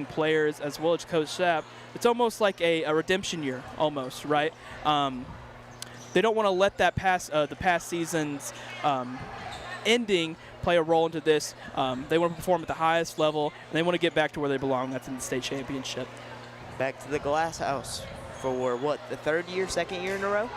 players as well as Coach Sapp, it's almost like a redemption year, almost, right? They don't want to let that the past season's ending play a role into this. They want to perform at the highest level, and they want to get back to where they belong. That's in the state championship. Back to the Glass House for what, the second year in a row?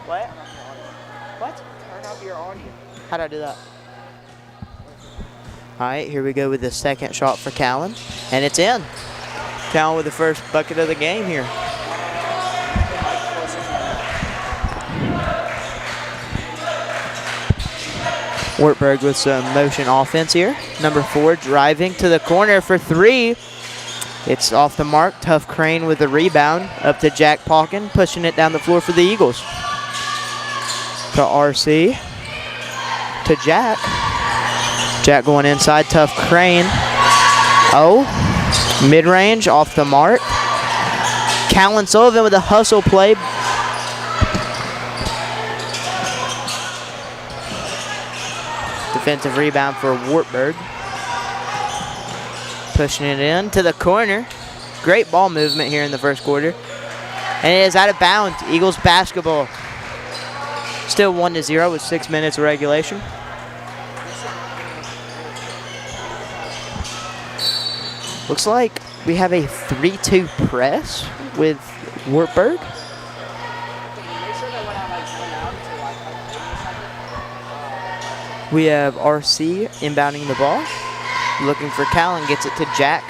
What? What? Turn off your audio. How'd I do that? All right, here we go with the second shot for Callan, and it's in. Callan with the first bucket of the game here. Wartburg with some motion offense here. Number 4 driving to the corner for 3. It's off the mark. Tough Crane with the rebound. Up to Jack Pauken, pushing it down the floor for the Eagles. To RC. To Jack. Jack going inside. Tough Crane. Oh. Mid-range off the mark. Callan Sullivan with a hustle play. Defensive rebound for Wartburg. Pushing it in to the corner. Great ball movement here in the first quarter. And it is out of bounds. Eagles basketball. Still 1-0 with 6 minutes of regulation. Looks like we have a 3-2 press with Wartburg. We have RC inbounding the ball. Looking for Callan, gets it to Jack.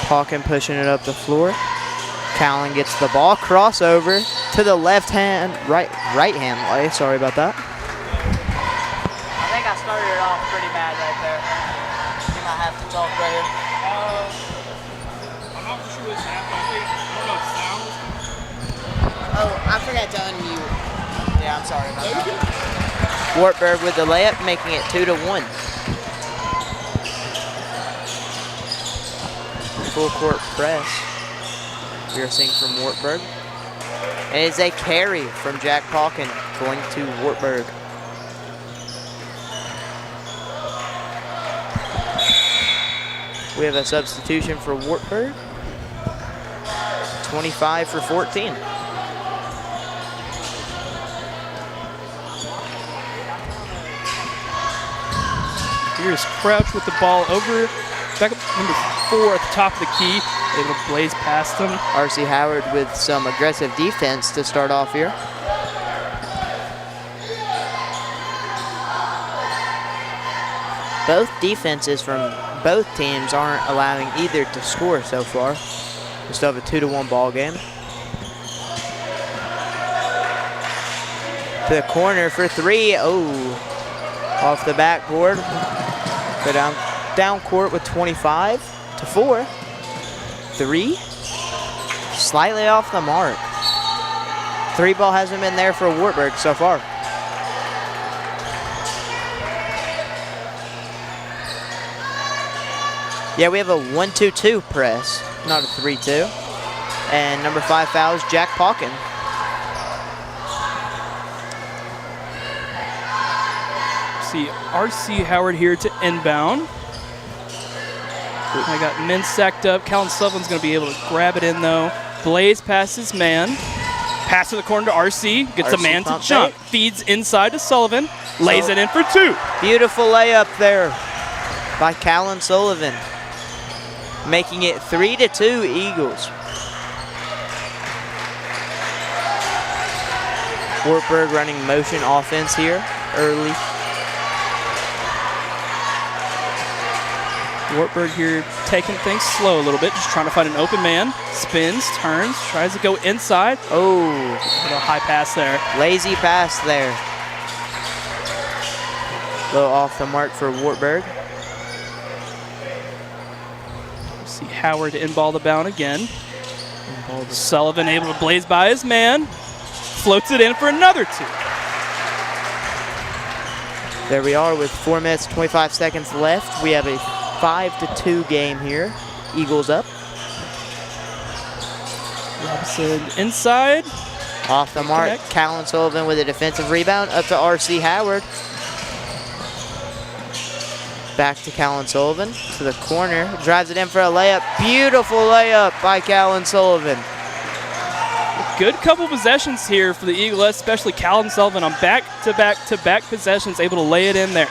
Pauken pushing it up the floor. Callan gets the ball, crossover to the left hand, right hand lay. Sorry about that. I think I started it off pretty bad right there. You might have to talk right here. I'm not sure what's happening. I don't know if sound. Oh, I forgot to unmute. Yeah, I'm sorry about that. Wartburg with the layup, making it 2-1. Full court press. We are seeing from Wartburg. And it's a carry from Jack Pauken going to Wartburg. We have a substitution for Wartburg. 25 for 14. Here's Crouch with the ball over. Back up number 4 at the top of the key. Able to blaze past him. R.C. Howard with some aggressive defense to start off here. Both defenses from both teams aren't allowing either to score so far. We still have a 2-1 ball game. To the corner for 3. Oh, off the backboard. Go down court with 25 to 4. 3. Slightly off the mark. 3 ball hasn't been there for Wartburg so far. Yeah, we have a 1-2-2 press, not a 3-2. And number 5 fouls Jack Pauken. See RC Howard here to inbound. I got men stacked up. Callan Sullivan's going to be able to grab it in though. Blaze past his man. Pass to the corner to RC. Gets a man to jump. Feeds inside to Sullivan. Lays it in for 2. Beautiful layup there by Callan Sullivan. Making it 3-2 Eagles. Wartburg running motion offense here early. Wartburg here taking things slow a little bit, just trying to find an open man. Spins, turns, tries to go inside. Oh, a little high pass there. Lazy pass there. A little off the mark for Wartburg. See Howard inball the bound again. Sullivan able to blaze by his man. Floats it in for another 2. There we are with 4 minutes, 25 seconds left. We have a 5-2 game here. Eagles up. Robinson inside. Off the mark. Connect. Callan Sullivan with a defensive rebound. Up to R.C. Howard. Back to Callan Sullivan. To the corner. Drives it in for a layup. Beautiful layup by Callan Sullivan. Good couple possessions here for the Eagles, especially Callan Sullivan on back-to-back-to-back possessions, able to lay it in there.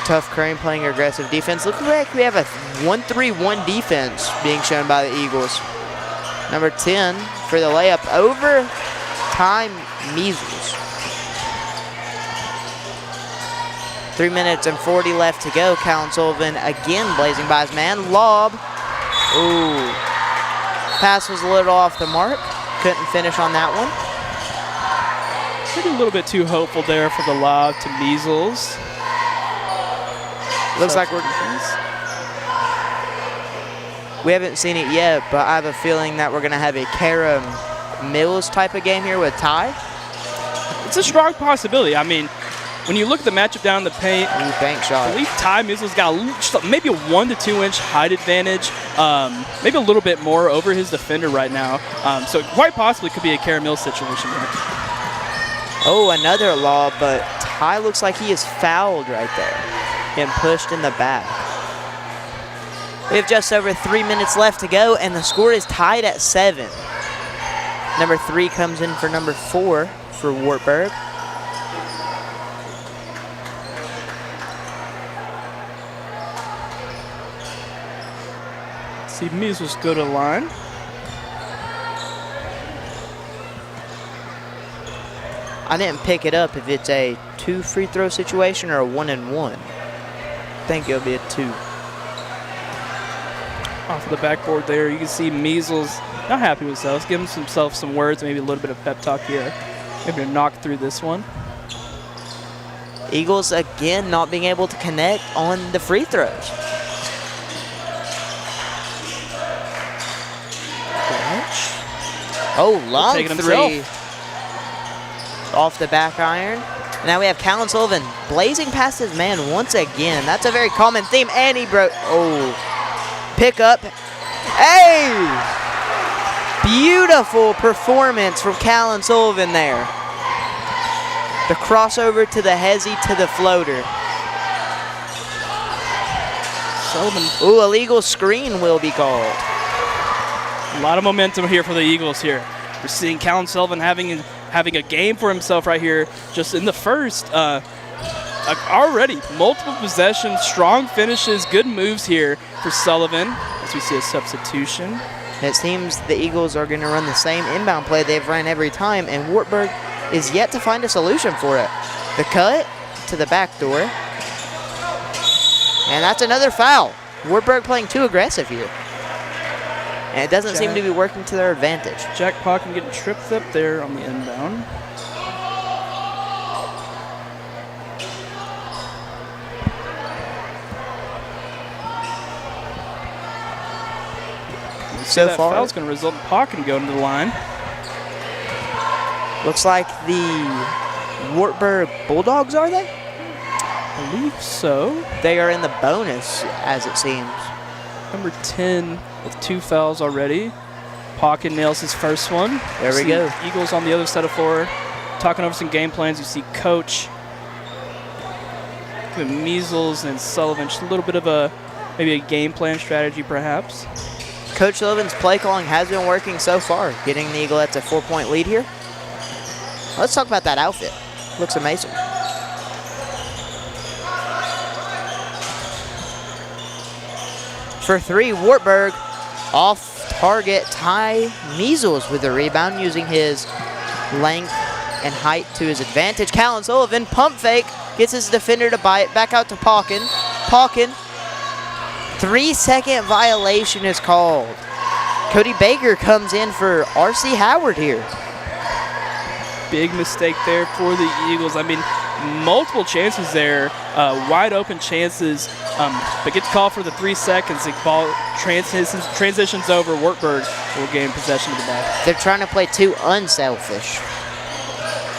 Tough Crane playing aggressive defense. Looks like we have a 1-3-1 defense being shown by the Eagles. Number 10 for the layup over time Measles. 3 minutes and 40 left to go. Callan Sullivan again blazing by his man. Lob. Ooh. Pass was a little off the mark. Couldn't finish on that one. Maybe a little bit too hopeful there for the lob to Measles. Looks like we haven't seen it yet, but I have a feeling that we're going to have a Kara Mills type of game here with Ty. It's a strong possibility. I mean, when you look at the matchup down in the paint, Ooh, bank shot. I believe Ty Measles got maybe a 1 to 2 inch height advantage, maybe a little bit more over his defender right now. So it quite possibly could be a Kara Mills situation here. Oh, another lob, but Ty looks like he is fouled right there and pushed in the back. We have just over 3 minutes left to go, and the score is tied at 7. Number 3 comes in for number 4 for Wartburg. See Measles go to the line. I didn't pick it up if it's a 2 free throw situation or a 1-and-1. I think it'll be a 2. Off of the backboard there, you can see Measles not happy with himself. Give himself some words, maybe a little bit of pep talk here. Maybe to knock through this one. Eagles again not being able to connect on the free throws. Oh, long three. Off the back iron. Now we have Callan Sullivan blazing past his man once again. That's a very common theme, and he broke. Oh, pick up. Hey! Beautiful performance from Callan Sullivan there. The crossover to the hezzy to the floater. Sullivan. Ooh, illegal screen will be called. A lot of momentum here for the Eagles here. We're seeing Callan Sullivan having a game for himself right here just in the first. Already multiple possessions, strong finishes, good moves here for Sullivan as we see a substitution. It seems the Eagles are going to run the same inbound play they've run every time, and Wartburg is yet to find a solution for it. The cut to the back door. And that's another foul. Wartburg playing too aggressive here. And it doesn't seem to be working to their advantage. Jack Pocken getting tripped up there on the inbound. So far, foul's going to result in Pocken going to the line. Looks like the Wartburg Bulldogs, are they? I believe so. They are in the bonus, as it seems. Number 10 with 2 fouls already. Pocken nails his first one. There we go. Eagles on the other side of the floor talking over some game plans. You see Coach giving Measles and Sullivan just a little bit of maybe a game plan strategy perhaps. Coach Sullivan's play calling has been working so far, getting the Eaglettes a 4-point lead here. Let's talk about that outfit. Looks amazing. For 3, Wartburg off target. Ty Measles with the rebound using his length and height to his advantage. Callan Sullivan, pump fake, gets his defender to buy it. Back out to Pocken. Pocken, 3-second violation is called. Cody Baker comes in for R.C. Howard here. Big mistake there for the Eagles. I mean, multiple chances there, wide open chances, but gets called for the 3 seconds. The ball transitions over. Wartburg will gain possession of the ball. They're trying to play too unselfish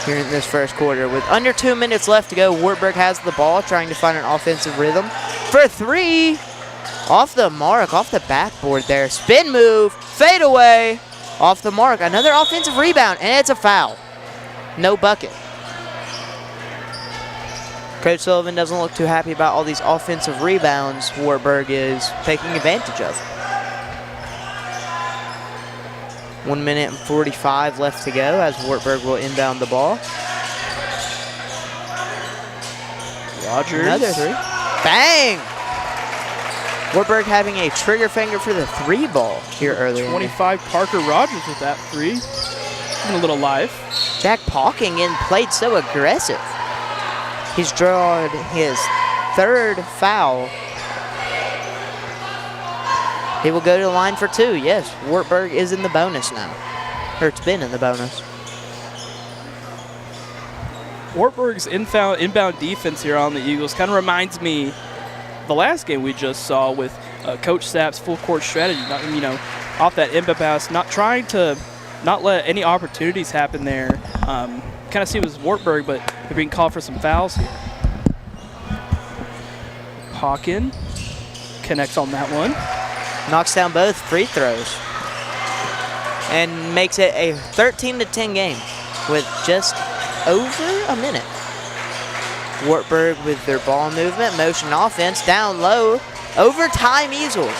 here in this first quarter. With under 2 minutes left to go, Wartburg has the ball, trying to find an offensive rhythm. For 3, off the mark, off the backboard there. Spin move, fade away, off the mark. Another offensive rebound, and it's a foul. No bucket. Coach Sullivan doesn't look too happy about all these offensive rebounds Wartburg is taking advantage of. 1 minute and 45 left to go as Wartburg will inbound the ball. Rogers. Another 3. Bang! Wartburg having a trigger finger for the 3 ball here earlier. 25 Parker Rogers with that 3. Having a little life. Jack Palking in played so aggressive. He's drawn his 3rd foul. He will go to the line for 2. Yes, Wartburg is in the bonus now. Or it's been in the bonus. Wartburg's inbound defense here on the Eagles kind of reminds me the last game we just saw with Coach Sapp's full court strategy. Off that inbound pass, not trying to not let any opportunities happen there. Kind of see it was Wartburg, but they're being called for some fouls here. Hawkin connects on that one. Knocks down both free throws. And makes it a 13-10 game with just over a minute. Wartburg with their ball movement, motion offense, down low, overtime Eagles.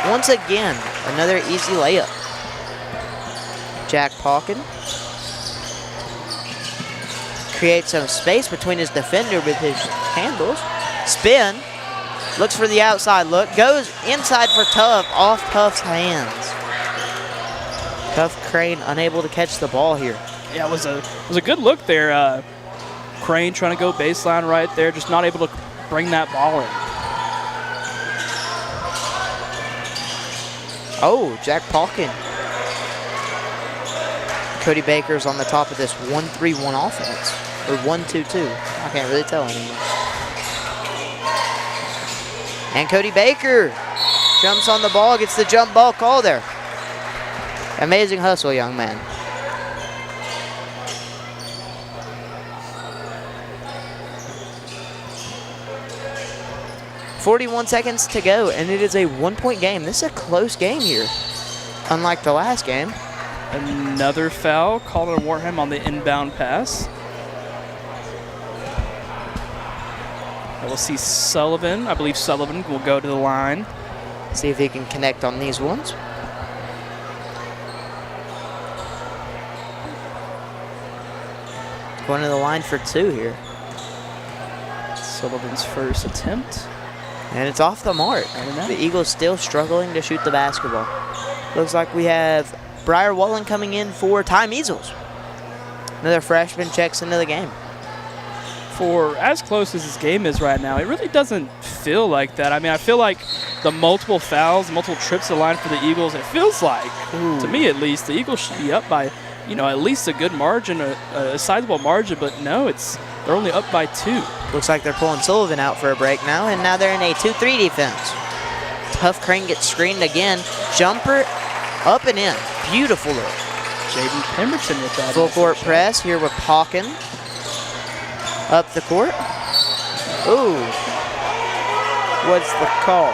Once again, another easy layup. Jack Palkin creates some space between his defender with his handles. Spin, looks for the outside look, goes inside for Tuff, off Tuff's hands. Tuff Crane unable to catch the ball here. Yeah, it was a good look there. Crane trying to go baseline right there, just not able to bring that ball in. Oh, Jack Palkin. Cody Baker's on the top of this 1-3-1 offense, or 1-2-2. I can't really tell anymore. And Cody Baker jumps on the ball, gets the jump ball call there. Amazing hustle, young man. .41 seconds to go, and it is a 1-point game. This is a close game here, unlike the last game. Another foul called on Warham on the inbound pass. And we'll see Sullivan. I believe Sullivan will go to the line. See if he can connect on these ones. Going to the line for 2 here. Sullivan's first attempt. And it's off the mark. The Eagles still struggling to shoot the basketball. Looks like we have Briar Wallen coming in for Ty Measles. Another freshman checks into the game. For as close as this game is right now, it really doesn't feel like that. I mean, I feel like the multiple fouls, multiple trips to the line for the Eagles, it feels like, to me at least, the Eagles should be up by, at least a good margin, a sizable margin, but no, they're only up by 2. Looks like they're pulling Sullivan out for a break now, and now they're in a 2-3 defense. Tuff Crane gets screened again. Jumper up and in. Beautiful look. Jaden Pemberton with that. Full court press here with Hawkin. Up the court. Ooh. What's the call?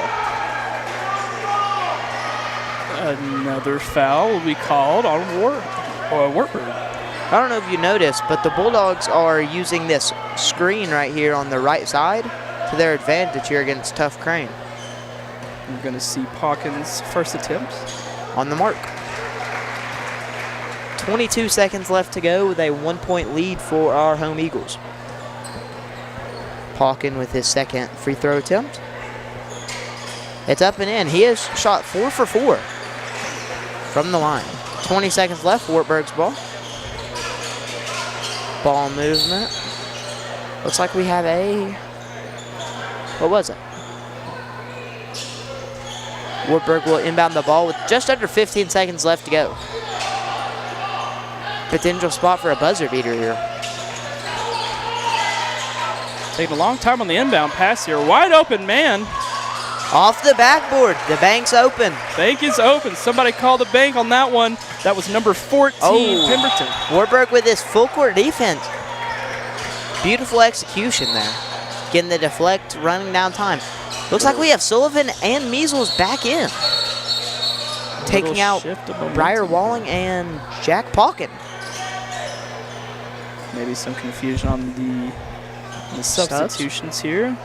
Another foul will be called on Wartburg. I don't know if you noticed, but the Bulldogs are using this screen right here on the right side to their advantage here against Tuff Crane. We're going to see Hawkins' first attempt. On the mark. 22 seconds left to go with a 1-point lead for our home Eagles. Hawkin with his second free throw attempt. It's up and in. He has shot 4 for 4 from the line. 20 seconds left, Wartburg's ball. Ball movement. Looks like we have what was it? Wartburg will inbound the ball with just under 15 seconds left to go. Potential spot for a buzzer beater here. Taking a long time on the inbound pass here. Wide open man. Off the backboard. The bank's open. Bank is open. Somebody called the bank on that one. That was number 14, Pemberton. Wartburg with his full court defense. Beautiful execution there. Getting the deflect, running down time. Looks like we have Sullivan and Measles back in. Taking out Briar Walling and Jack Palkin. Maybe some confusion on the substitutions here.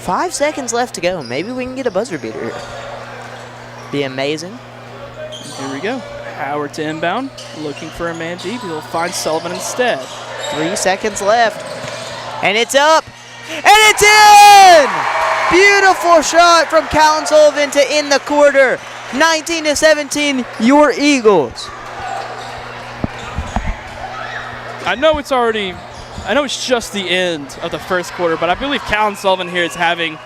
Five seconds left to go. Maybe we can get a buzzer beater here. Be amazing. Here we go. Howard to inbound, looking for a man deep. He'll find Sullivan instead. 3 seconds left. And it's up. And it's in! Beautiful shot from Callan Sullivan to end the quarter. 19-17, your Eagles. I know it's just the end of the first quarter, but I believe Callan Sullivan here is having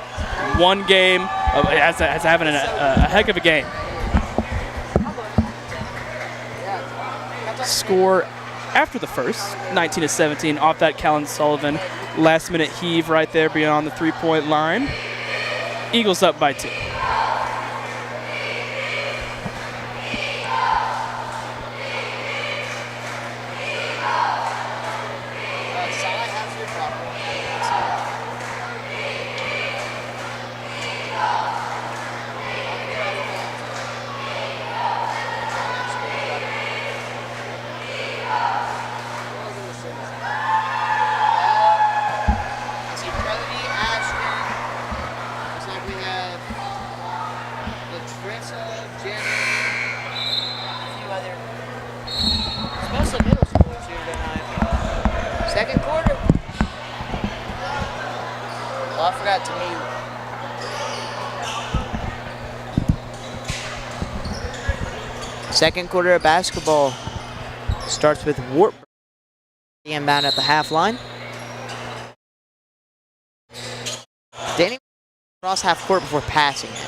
one game, as having a heck of a game. Score after the first, 19-17, off that Callan Sullivan last-minute heave right there beyond the three-point line. Eagles up by 2. Second quarter. Oh, I forgot to mute. Second quarter of basketball starts with Wartburg inbound at the half line. Danny cross half court before passing it.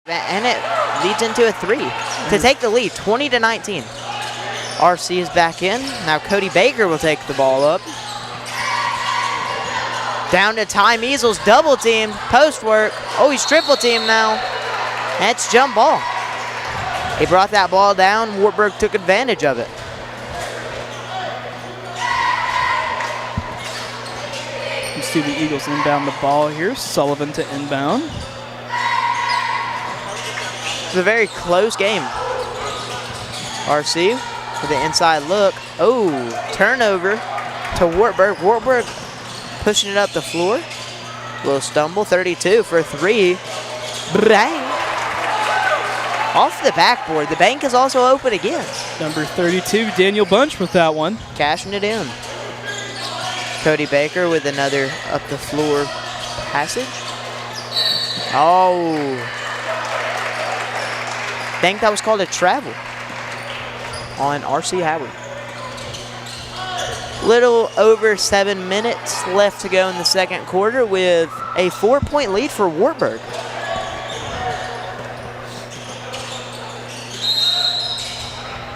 And it leads into a 3 to take the lead, 20-19. RC is back in. Now Cody Baker will take the ball up. Down to Ty Measles, double teamed, post work. Oh, he's triple teamed now. That's jump ball. He brought that ball down. Wartburg took advantage of it. You see the Eagles inbound the ball here. Sullivan to inbound. It's a very close game. RC with the inside look. Oh, turnover to Wartburg. Wartburg pushing it up the floor. Little stumble, 32 for 3. Bang. Off the backboard. The bank is also open again. Number 32, Daniel Bunch with that one. Cashing it in. Cody Baker with another up the floor passage. Oh. I think that was called a travel on RC Howard. Little over 7 minutes left to go in the second quarter with a 4-point lead for Wartburg.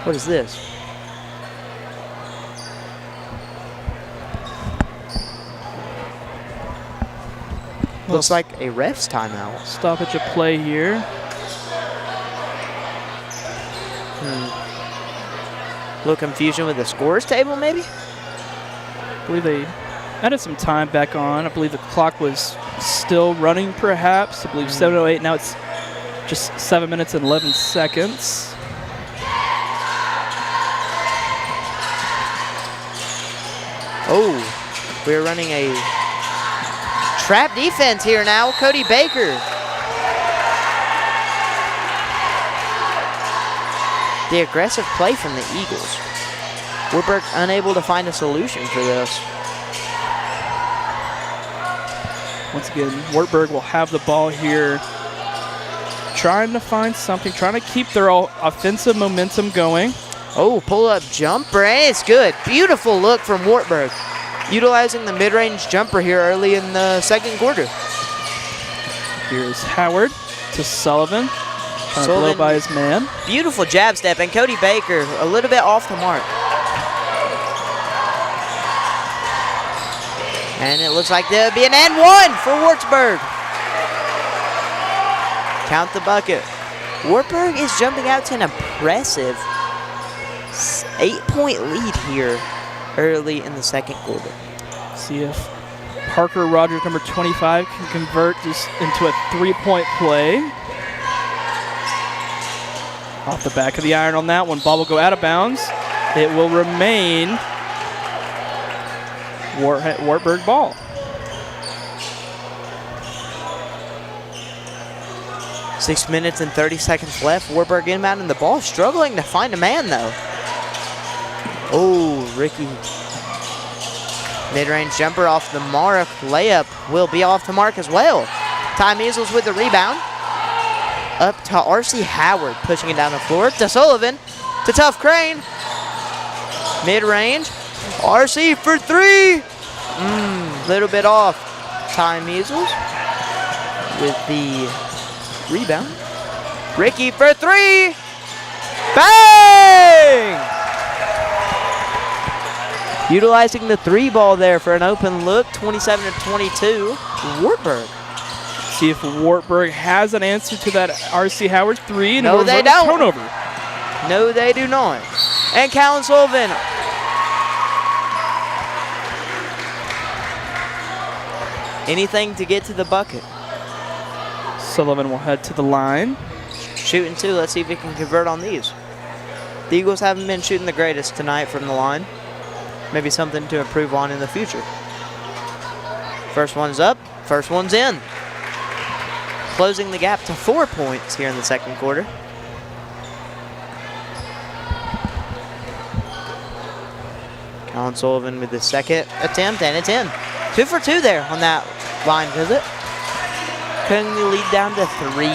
What is this? Looks like a ref's timeout. Stoppage of play here. Little confusion with the scores table, maybe? I believe they added some time back on. I believe the clock was still running, perhaps. I believe 7:08. Now it's just 7 minutes and 11 seconds. Oh, we're running a trap defense here now. Cody Baker. The aggressive play from the Eagles. Wartburg unable to find a solution for this. Once again, Wartburg will have the ball here, trying to find something, trying to keep their offensive momentum going. Oh, pull-up jumper, and it's good. Beautiful look from Wartburg, utilizing the mid-range jumper here early in the second quarter. Here's Howard to Sullivan, trying to blow by his man. Beautiful jab step, and Cody Baker a little bit off the mark. And it looks like there'll be an and one for Wartburg. Count the bucket. Wartburg is jumping out to an impressive 8-point lead here early in the second quarter. See if Parker Rogers, number 25, can convert this into a 3-point play. Off the back of the iron on that one. Ball will go out of bounds. It will remain Wartburg ball. 6 minutes and 30 seconds left. Wartburg inbound and the ball struggling to find a man though. Oh, Ricky Mid-range jumper off the mark. Layup will be off the mark as well. Ty Measles with the rebound. Up to R.C. Howard, pushing it down the floor. To Sullivan, to Tough Crane. Mid-range. R.C. for three. Little bit off. Ty Measles with the rebound. Ricky for three. Bang! Utilizing the three ball there for an open look. 27-22, Wartburg. See if Wartburg has an answer to that R.C. Howard three. And No, they don't. Turnover. No, they do not. And Callan Sullivan. Anything to get to the bucket. Sullivan will head to the line. Shooting two. Let's see if he can convert on these. The Eagles haven't been shooting the greatest tonight from the line. Maybe something to improve on in the future. First one's up. First one's in. Closing the gap to 4 points here in the second quarter. Callan Sullivan with the second attempt, and it's in. 2 for 2 there on that line visit. Cutting the lead down to 3.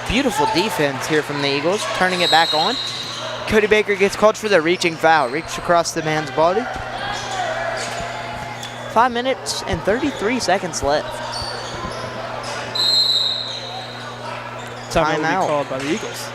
Beautiful defense here from the Eagles, turning it back on. Cody Baker gets called for the reaching foul. Reached across the man's body. 5 minutes and 33 seconds left. Timeout will be called by the Eagles.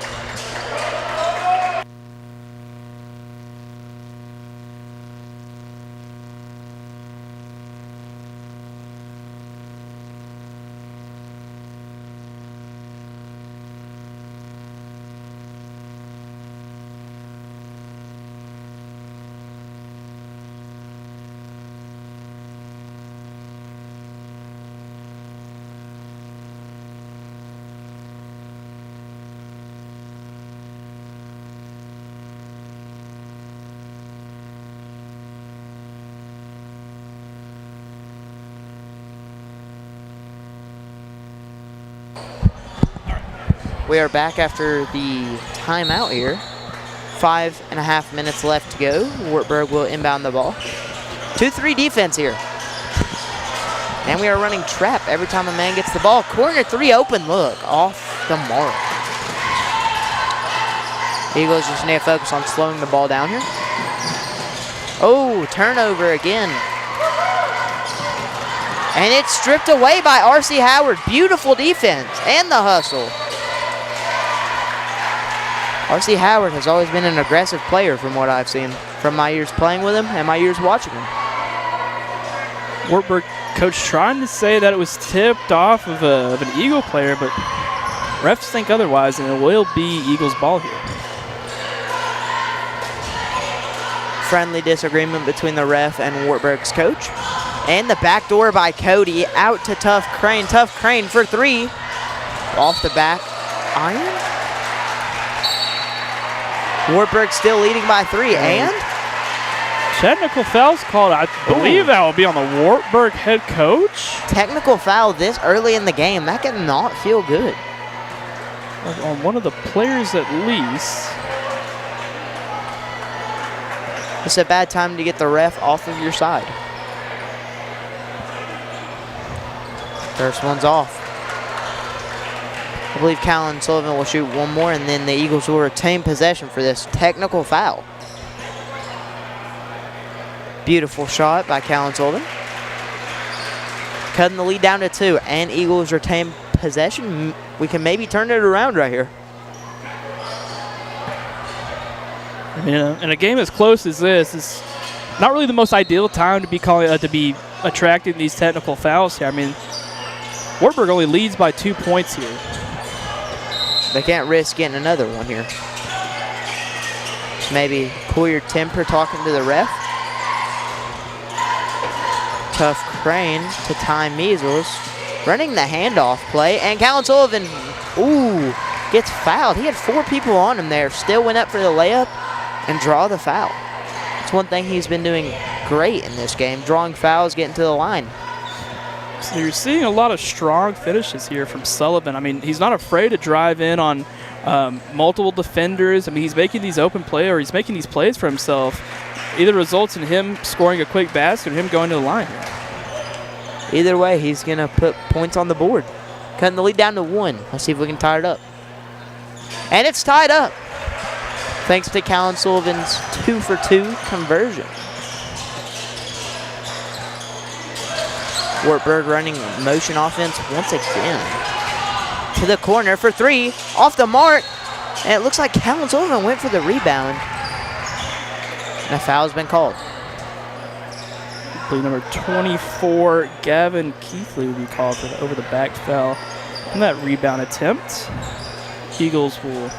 We are back after the timeout here. 5.5 minutes left to go. Wartburg will inbound the ball. 2-3 defense here. And we are running trap every time a man gets the ball. Corner three open look off the mark. Eagles just need to focus on slowing the ball down here. Oh, turnover again. And it's stripped away by R.C. Howard. Beautiful defense and the hustle. R.C. Howard has always been an aggressive player from what I've seen from my years playing with him and my years watching him. Wartburg coach trying to say that it was tipped off of an Eagle player, but refs think otherwise, and it will be Eagles ball here. Friendly disagreement between the ref and Wartburg's coach. And the backdoor by Cody out to Tough Crane. Tough Crane for three. Off the back iron. Wartburg still leading by 3, and? Technical foul's called. I believe that will be on the Wartburg head coach. Technical foul this early in the game. That cannot feel good. On one of the players at least. It's a bad time to get the ref off of your side. First one's off. I believe Callan Sullivan will shoot one more, and then the Eagles will retain possession for this technical foul. Beautiful shot by Callan Sullivan. Cutting the lead down to 2, and Eagles retain possession. We can maybe turn it around right here. Yeah, in a game as close as this, it's not really the most ideal time to be attracting these technical fouls here. I mean, Wartburg only leads by 2 points here. They can't risk getting another one here. Maybe cool your temper talking to the ref. Tough Crane to Ty Measles. Running the handoff play, and Callan Sullivan, ooh, gets fouled. He had 4 people on him there. Still went up for the layup and draw the foul. It's one thing he's been doing great in this game, drawing fouls, getting to the line. So you're seeing a lot of strong finishes here from Sullivan. I mean, he's not afraid to drive in on multiple defenders. I mean, he's making these open plays, or he's making these plays for himself. either results in him scoring a quick basket or him going to the line. Either way, he's going to put points on the board. Cutting the lead down to 1. Let's see if we can tie it up. And it's tied up, thanks to Callan Sullivan's 2-for-2 conversion. Wartburg running motion offense once again. To the corner for 3, off the mark. And it looks like Callan Sullivan went for the rebound. And a foul's been called. I believe number 24, Gavin Keithley, will be called for the over the back foul on that rebound attempt. Eagles will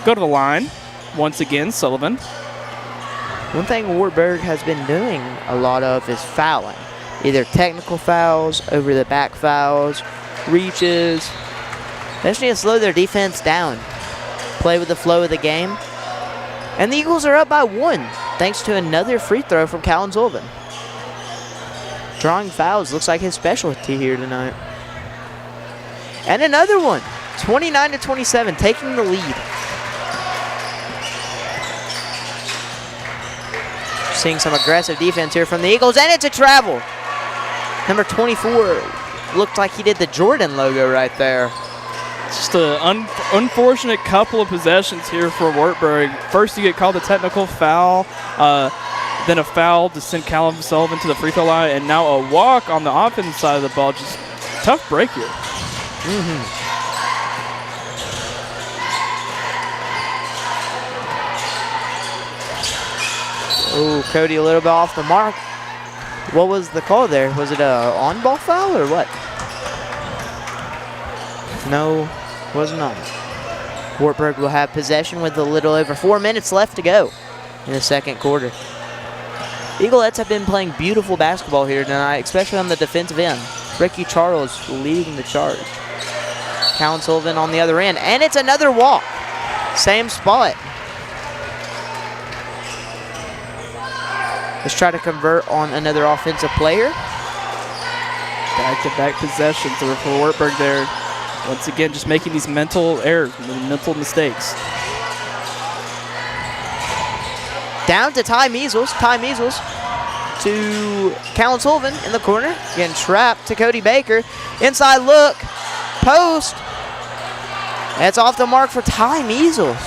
go to the line once again. Sullivan. One thing Wartburg has been doing a lot of is fouling. Either technical fouls, over the back fouls, reaches. They just need to slow their defense down. Play with the flow of the game. And the Eagles are up by 1, thanks to another free throw from Callan Sullivan. Drawing fouls looks like his specialty here tonight. And another one, 29-27, taking the lead. Seeing some aggressive defense here from the Eagles, and it's a travel. Number 24 looked like he did the Jordan logo right there. Just an unfortunate couple of possessions here for Wartburg. First, you get called a technical foul, then a foul to send Callan Sullivan to the free throw line, and now a walk on the offensive side of the ball. Just tough break here. Oh, Cody a little bit off the mark. What was the call there? Was it a on-ball foul or what? No, wasn't on. Wartburg will have possession with a little over 4 minutes left to go in the second quarter. Eaglettes have been playing beautiful basketball here tonight, especially on the defensive end. Ricky Charles leading the charge. Callan Sullivan on the other end, and it's another walk. Same spot. Let's try to convert on another offensive player. Back-to-back possessions for Wartburg there. Once again, just making these mental errors, mental mistakes. Down to Ty Measles. Ty Measles to Callan Sullivan in the corner. Getting trapped to Cody Baker. Inside look. Post. That's off the mark for Ty Measles.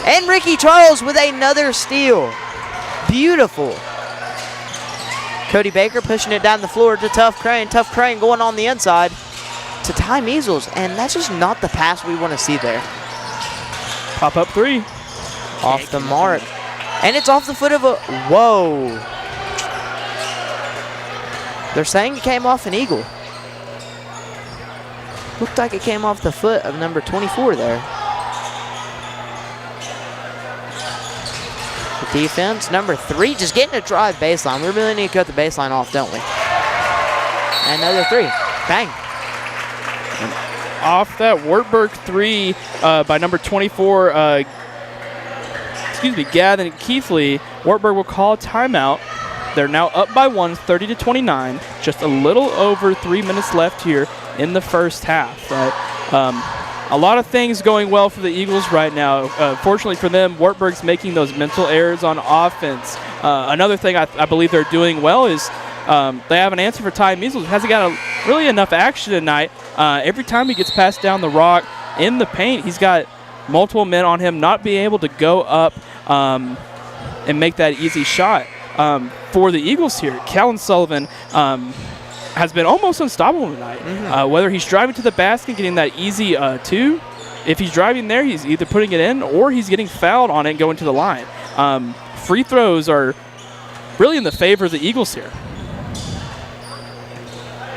And Ricky Charles with another steal. Beautiful. Cody Baker pushing it down the floor to Tough Crane. Tough Crane going on the inside to Ty Measles. And that's just not the pass we want to see there. Pop-up 3. Off the mark. And it's off the foot of a... Whoa. They're saying it came off an Eagle. Looked like it came off the foot of number 24 there. The defense, number 3, just getting a drive baseline. We really need to cut the baseline off, don't we? And another 3. Bang. And off that Wartburg 3 by number 24, Gavin Keithley, Wartburg will call a timeout. They're now up by 1, 30-29. Just a little over 3 minutes left here in the first half. A lot of things going well for the Eagles right now. Fortunately for them, Wartburg's making those mental errors on offense. Another thing I believe they're doing well is they have an answer for Ty Measles. Hasn't got really enough action tonight. Every time he gets passed down the rock in the paint, he's got multiple men on him, not being able to go up and make that easy shot. For the Eagles here, Callan Sullivan has been almost unstoppable tonight. Whether he's driving to the basket, getting that easy 2, if he's driving there, he's either putting it in or he's getting fouled on it and going to the line. Free throws are really in the favor of the Eagles here.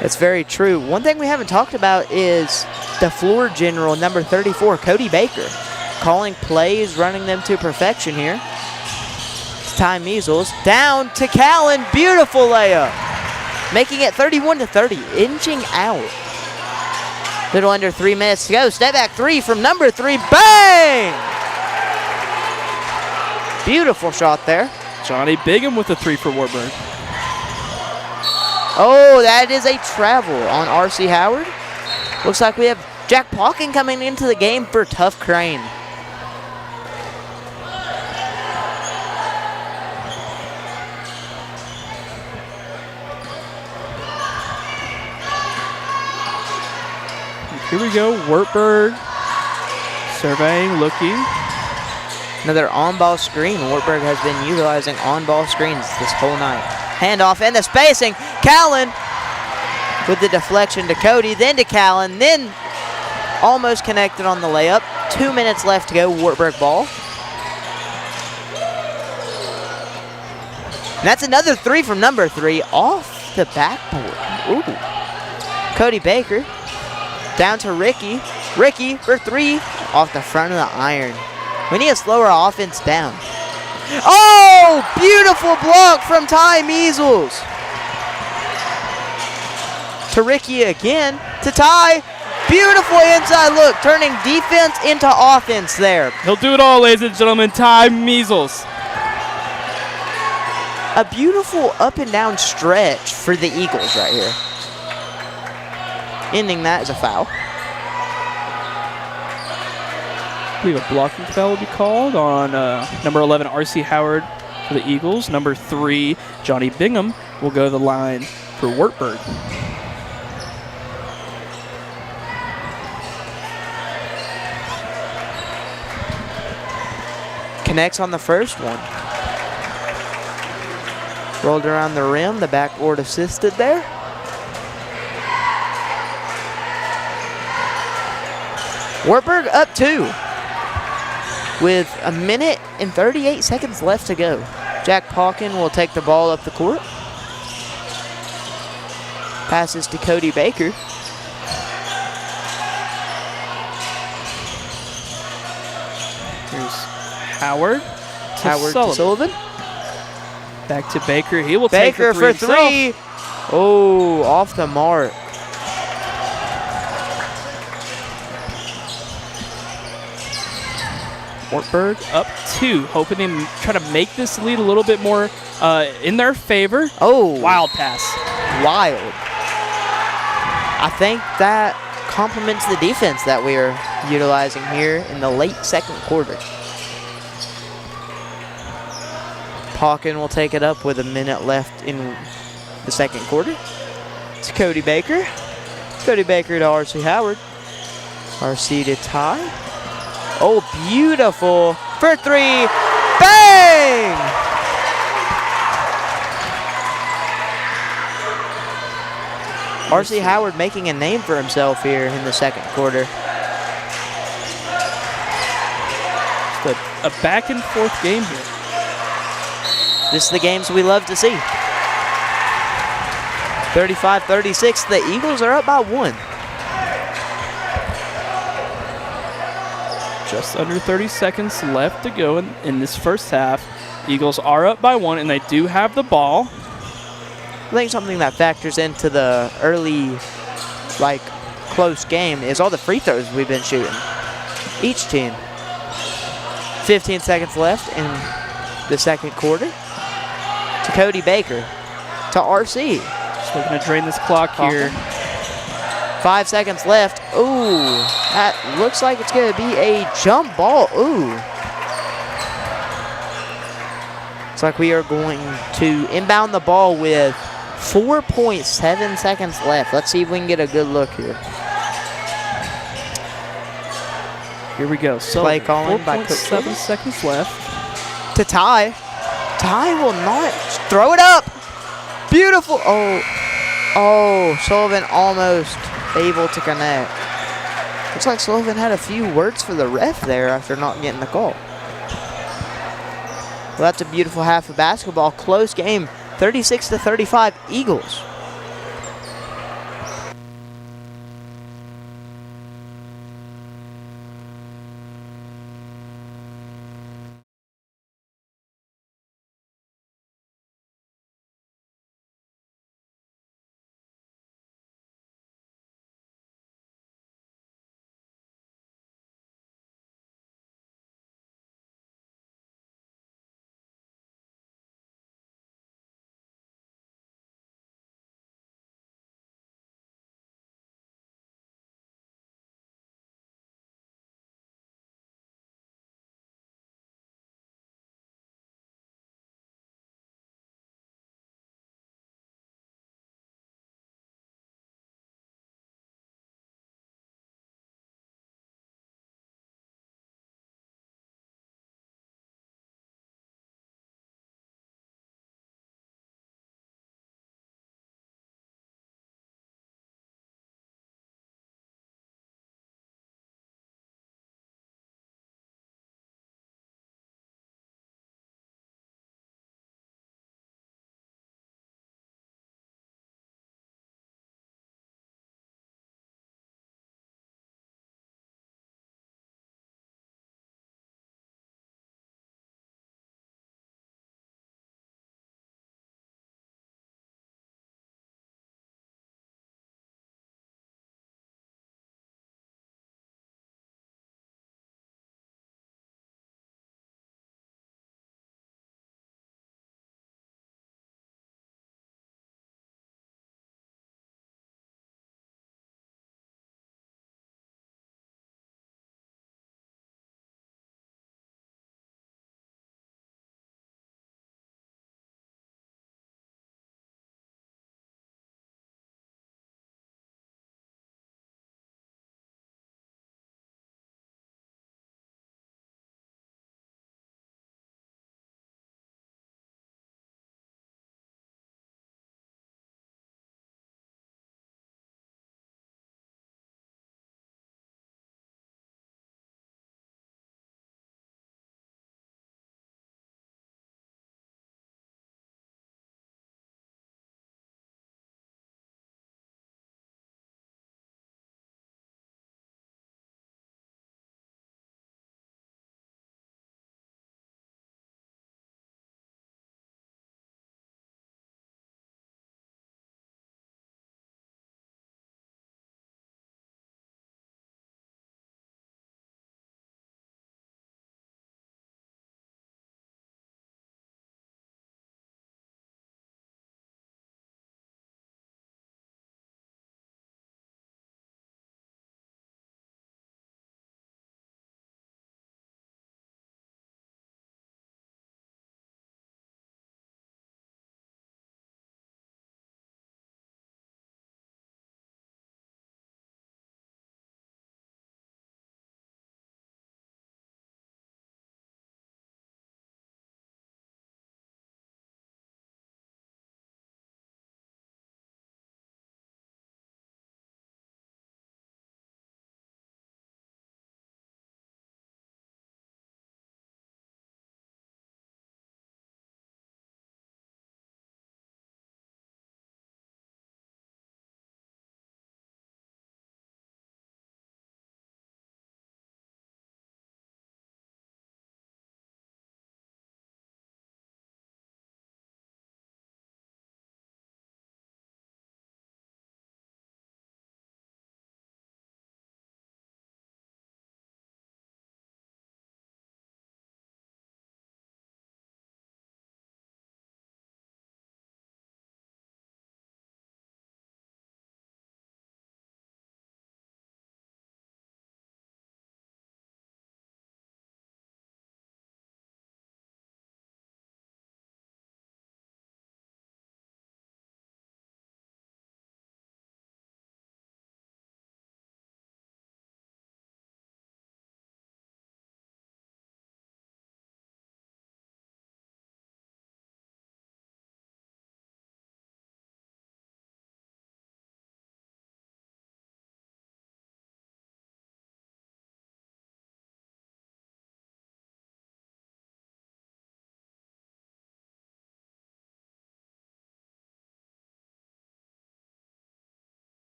That's very true. One thing we haven't talked about is the floor general, number 34, Cody Baker, calling plays, running them to perfection here. It's Ty Measles down to Callan. Beautiful layup. Making it 31-30, inching out. Little under 3 minutes to go. Step back 3 from number 3. Bang! Beautiful shot there. Johnny Bigham with a 3 for Wartburg. Oh, that is a travel on R.C. Howard. Looks like we have Jack Pauken coming into the game for Tough Crane. Here we go. Wartburg surveying, looking. Another on-ball screen. Wartburg has been utilizing on-ball screens this whole night. Handoff and the spacing. Callan with the deflection to Cody, then to Callan, then almost connected on the layup. 2 minutes left to go. Wartburg ball. And that's another three from number 3 off the backboard. Ooh. Cody Baker down to Ricky. Ricky for 3 off the front of the iron. We need to slow our offense down. Oh, beautiful block from Ty Measles. To Ricky again, to Ty. Beautiful inside look, turning defense into offense there. He'll do it all, ladies and gentlemen. Ty Measles. A beautiful up and down stretch for the Eagles right here. Ending that as a foul. I believe a blocking foul will be called on number 11, R.C. Howard for the Eagles. Number 3, Johnny Bingham, will go to the line for Wartburg. Connects on the first one. Rolled around the rim, the backboard assisted there. Wartburg up 2 with 1 minute and 38 seconds left to go. Jack Pauken will take the ball up the court. Passes to Cody Baker. Here's Howard To Sullivan. Back to Baker. He will Baker take the for three 3. Oh, off the mark. Wartburg up 2, hoping to try to make this lead a little bit more in their favor. Oh. Wild pass. Wild. I think that complements the defense that we are utilizing here in the late second quarter. Pauken will take it up with 1 minute left in the second quarter. It's Cody Baker. Cody Baker to R.C. Howard. R.C. to Ty. Oh, beautiful. For 3. Bang! R.C. Howard making a name for himself here in the second quarter. Just a back and forth game here. This is the games we love to see. 35-36, the Eagles are up by 1. Just under 30 seconds left to go in this first half. Eagles are up by 1, and they do have the ball. I think something that factors into the early, close game is all the free throws we've been shooting. Each team. 15 seconds left in the second quarter. To Cody Baker. To R.C. Just looking to drain this clock here. 5 seconds left. Ooh, that looks like it's going to be a jump ball. Ooh. Looks like we are going to inbound the ball with 4.7 seconds left. Let's see if we can get a good look here. Here we go. So Play calling by Coach 7 seconds left. To Ty. Ty will not throw it up. Beautiful. Oh, Sullivan almost able to connect. Looks like Sullivan had a few words for the ref there after not getting the call. Well, that's a beautiful half of basketball. Close game, 36-35 Eagles.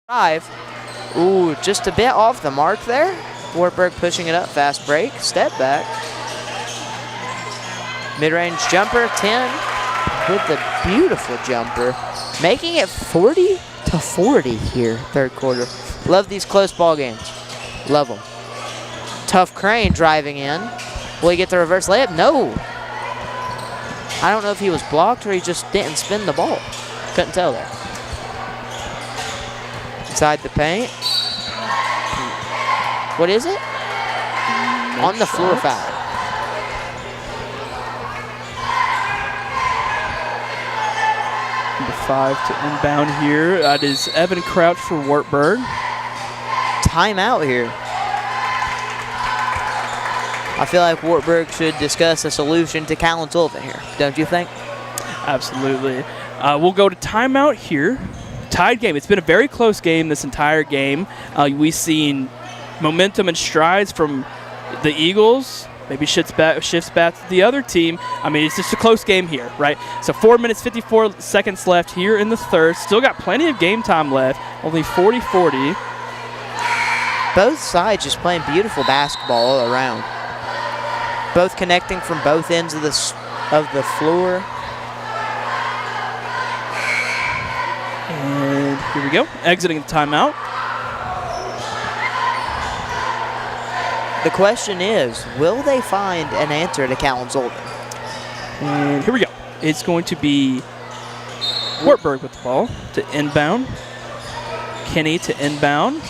Drive. Ooh, just a bit off the mark there. Wartburg pushing it up, fast break, step back. Mid-range jumper, 10 with the beautiful jumper. Making it 40-40 here, third quarter. Love these close ball games. Love them. Tough Crane driving in. Will he get the reverse layup? No. I don't know if he was blocked or he just didn't spin the ball. Couldn't tell there. Inside the paint. What is it? On the floor foul. Number 5 to inbound here. That is Evan Crouch for Wartburg. Timeout here. I feel like Wartburg should discuss a solution to Callan Sullivan here, don't you think? Absolutely. We'll go to timeout here. Tied game. It's been a very close game this entire game. We've seen momentum and strides from the Eagles. Maybe shifts back to the other team. I mean, it's just a close game here, right? So 4 minutes, 54 seconds left here in the third. Still got plenty of game time left. Only 40-40. Both sides just playing beautiful basketball all around. Both connecting from both ends of the floor. And here we go. Exiting the timeout. The question is, will they find an answer to Callan Sullivan? And here we go. It's going to be Wartburg with the ball to inbound. Kenny to inbound.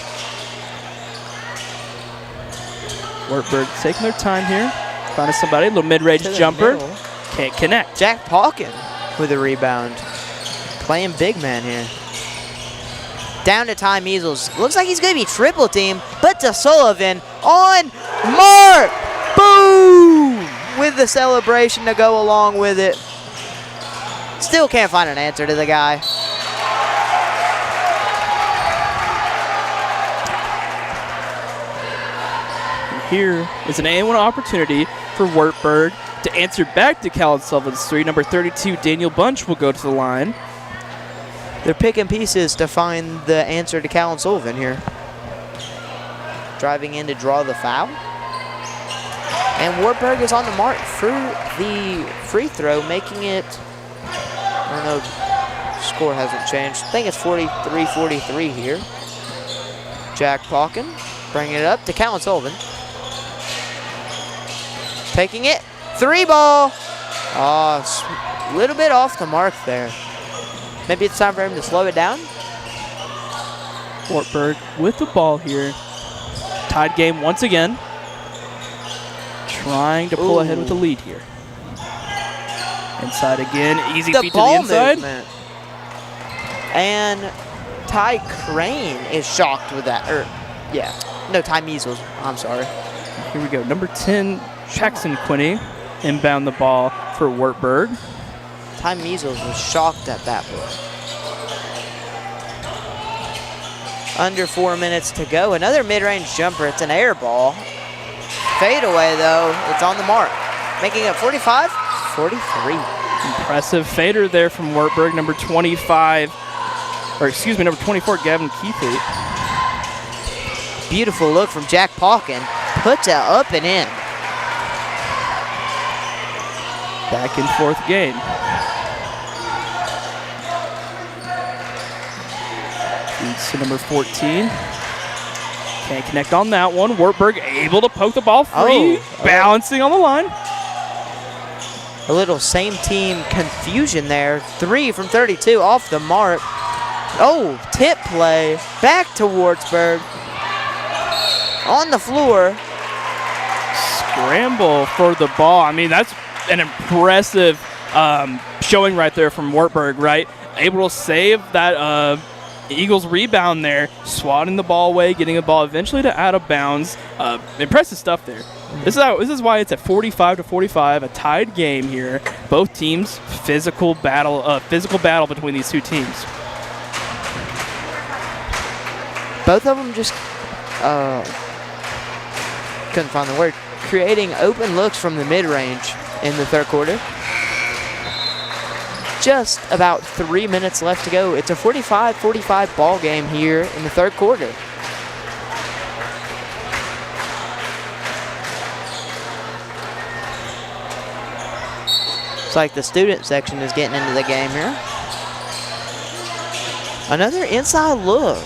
Wartburg taking their time here. Finding somebody. A little mid-range jumper. Middle. Can't connect. Jack Pauken with a rebound. Playing big man here. Down to Ty Measles. Looks like he's going to be triple team, but to Sullivan on mark. Boom! With the celebration to go along with it. Still can't find an answer to the guy. And here is an A1 opportunity for Wartburg to answer back to Callan Sullivan's three. Number 32, Daniel Bunch, will go to the line. They're picking pieces to find the answer to Callan Sullivan here. Driving in to draw the foul. And Wartburg is on the mark for the free throw, making it, I don't know, score hasn't changed. I think it's 43-43 here. Jack Pauken bringing it up to Callan Sullivan. Taking it, 3 ball. Oh, a little bit off the mark there. Maybe it's time for him to slow it down. Wartburg with the ball here. Tied game once again. Trying to pull ahead with the lead here. Inside again. Easy feet to the inside. Movement. And Ty Crane is shocked with that. No, Ty Measles. I'm sorry. Here we go. Number 10, Jackson Quinney, inbound the ball for Wartburg. Ty Measles was shocked at that play. Under 4 minutes to go. Another mid-range jumper. It's an air ball. Fade away, though. It's on the mark. Making it 45-43. Impressive fader there from Wartburg. Number 24, Gavin Keithley. Beautiful look from Jack Pauken. Puts it up and in. Back in fourth game. Leads to number 14. Can't connect on that one. Wartburg able to poke the ball free. Balancing on the line. A little same team confusion there. 3 from 32 off the mark. Oh, tip play. Back to Wartburg. On the floor. Scramble for the ball. I mean, that's an impressive showing right there from Wartburg, right? Able to save that Eagles rebound there, swatting the ball away, getting the ball eventually to out of bounds. Impressive stuff there. This is why it's at 45-45, a tied game here. Both teams physical battle between these two teams. Both of them just couldn't find the word. Creating open looks from the mid-range in the third quarter. just about 3 minutes left to go. It's a 45-45 ball game here in the third quarter. Looks like the student section is getting into the game here. Another inside look.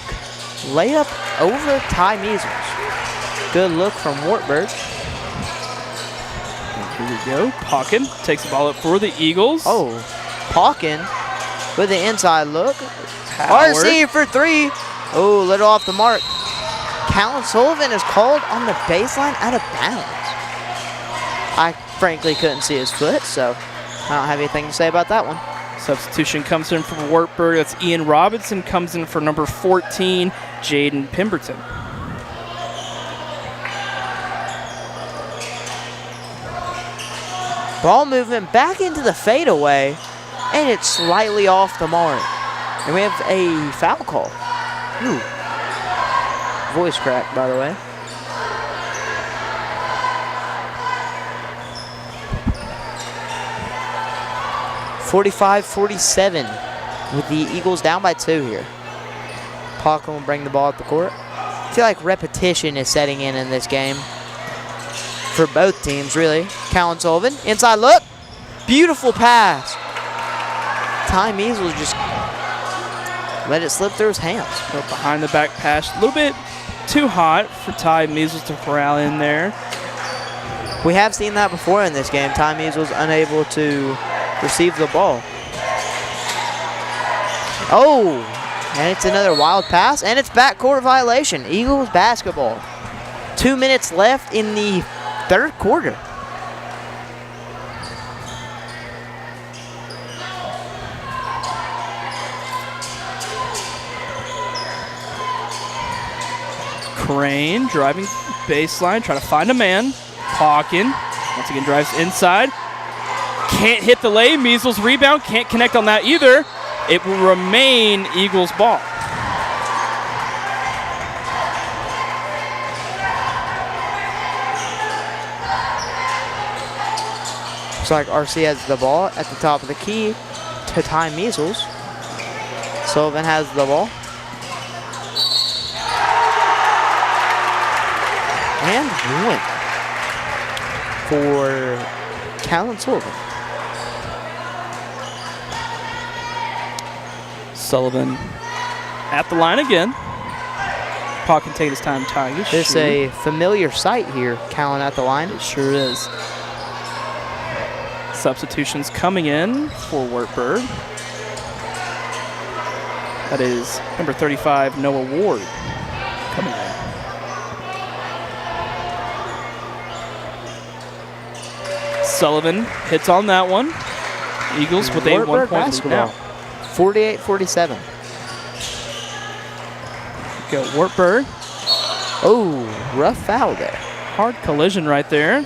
Layup over Ty Measles. Good look from Wartburg. Here we go. Pawkin takes the ball up for the Eagles. Oh, Pawkin with the inside look. Howard. RC for three. Oh, little off the mark. Callan Sullivan is called on the baseline out of bounds. I frankly couldn't see his foot, so I don't have anything to say about that one. Substitution comes in from Wartburg. That's Ian Robinson comes in for number 14, Jaden Pemberton. Ball movement back into the fadeaway, and it's slightly off the mark. And we have a foul call. Ooh. Voice crack, by the way. (45-47) with the Eagles down by 2 here. Pawkin will bring the ball up the court. I feel like repetition is setting in this game for both teams, really. Callan Sullivan, inside look. Beautiful pass. Ty Measles just let it slip through his hands. Go behind the back pass. A little bit too hot for Ty Measles to corral in there. We have seen that before in this game. Ty Measles unable to receive the ball. Oh, and it's another wild pass, and it's backcourt violation. Eagles basketball. 2 minutes left in the third quarter. Crane driving baseline, trying to find a man. Pawkin once again drives inside. Can't hit the lay. Measles rebound. Can't connect on that either. It will remain Eagles ball. Looks like RC has the ball at the top of the key to Ty Measles. Sullivan has the ball. And one for Callan Sullivan. Sullivan at the line again. Pawkin taking his time tying his shoe. It's a familiar sight here, Callan at the line. It sure is. Substitutions coming in for Wartburg. That is number 35, Noah Ward, coming in. Sullivan hits on that one. Eagles with a 1-point lead now. 48-47. Go Wartburg. Oh, rough foul there. Hard collision right there.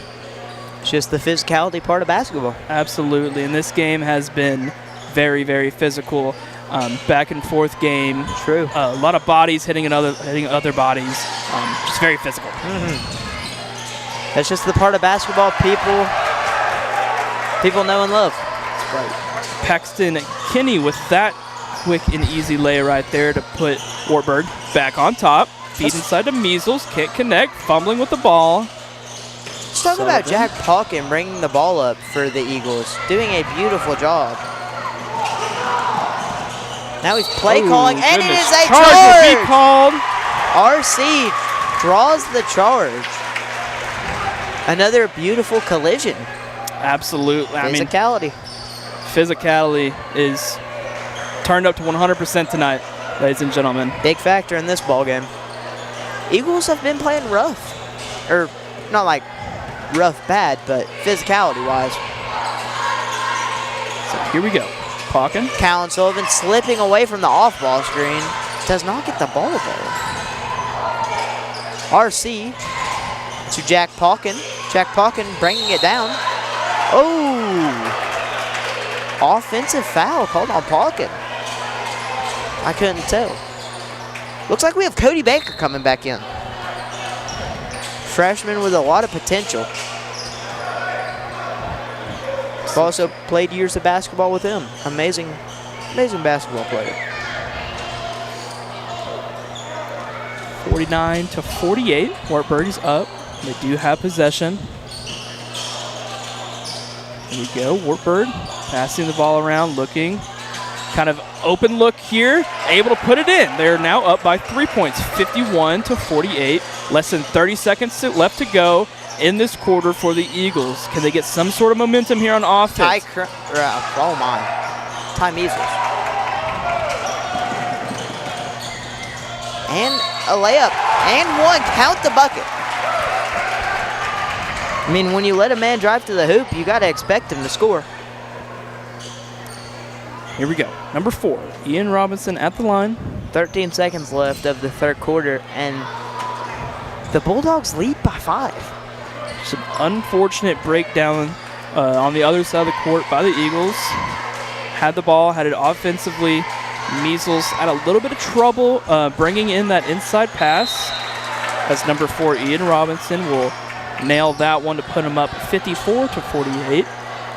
Just the physicality part of basketball. Absolutely, and this game has been very, very physical. Back and forth game. True. A lot of bodies hitting other bodies. Just very physical. That's just the part of basketball people know and love. That's right. Paxton Kinney with that quick and easy lay right there to put Wartburg back on top. Feed inside to Measles, can't connect, fumbling with the ball. Let's talk about Jack Pawkin bringing the ball up for the Eagles. Doing a beautiful job. Now he's play calling, and it is a charge. Will be called. RC draws the charge. Another beautiful collision. Absolutely. Physicality. Physicality is turned up to 100% tonight, ladies and gentlemen. Big factor in this ball game. Eagles have been playing rough. Or not like rough bad, but physicality-wise. So here we go. Pawkin. Callan Sullivan slipping away from the off-ball screen. Does not get the ball though. RC to Jack Pawkin. Jack Pawkin bringing it down. Oh! Offensive foul called on Pawkin. I couldn't tell. Looks like we have Cody Baker coming back in. Freshman with a lot of potential. I've also played years of basketball with him. Amazing basketball player. 49-48. Wartburg is up. They do have possession. Here we go. Wartburg passing the ball around, looking. Kind of open look here. Able to put it in. They're now up by 3 points, 51-48. Less than 30 seconds left to go in this quarter for the Eagles. Can they get some sort of momentum here on offense? Oh my. Ty Measles. And a layup. And one. Count the bucket. I mean, when you let a man drive to the hoop, you got to expect him to score. Here we go. Number 4, Ian Robinson at the line. 13 seconds left of the third quarter, and the Bulldogs lead by 5. Some unfortunate breakdown on the other side of the court by the Eagles. Had the ball, had it offensively. Measles had a little bit of trouble bringing in that inside pass, as number 4, Ian Robinson, will nail that one to put him up 54-48.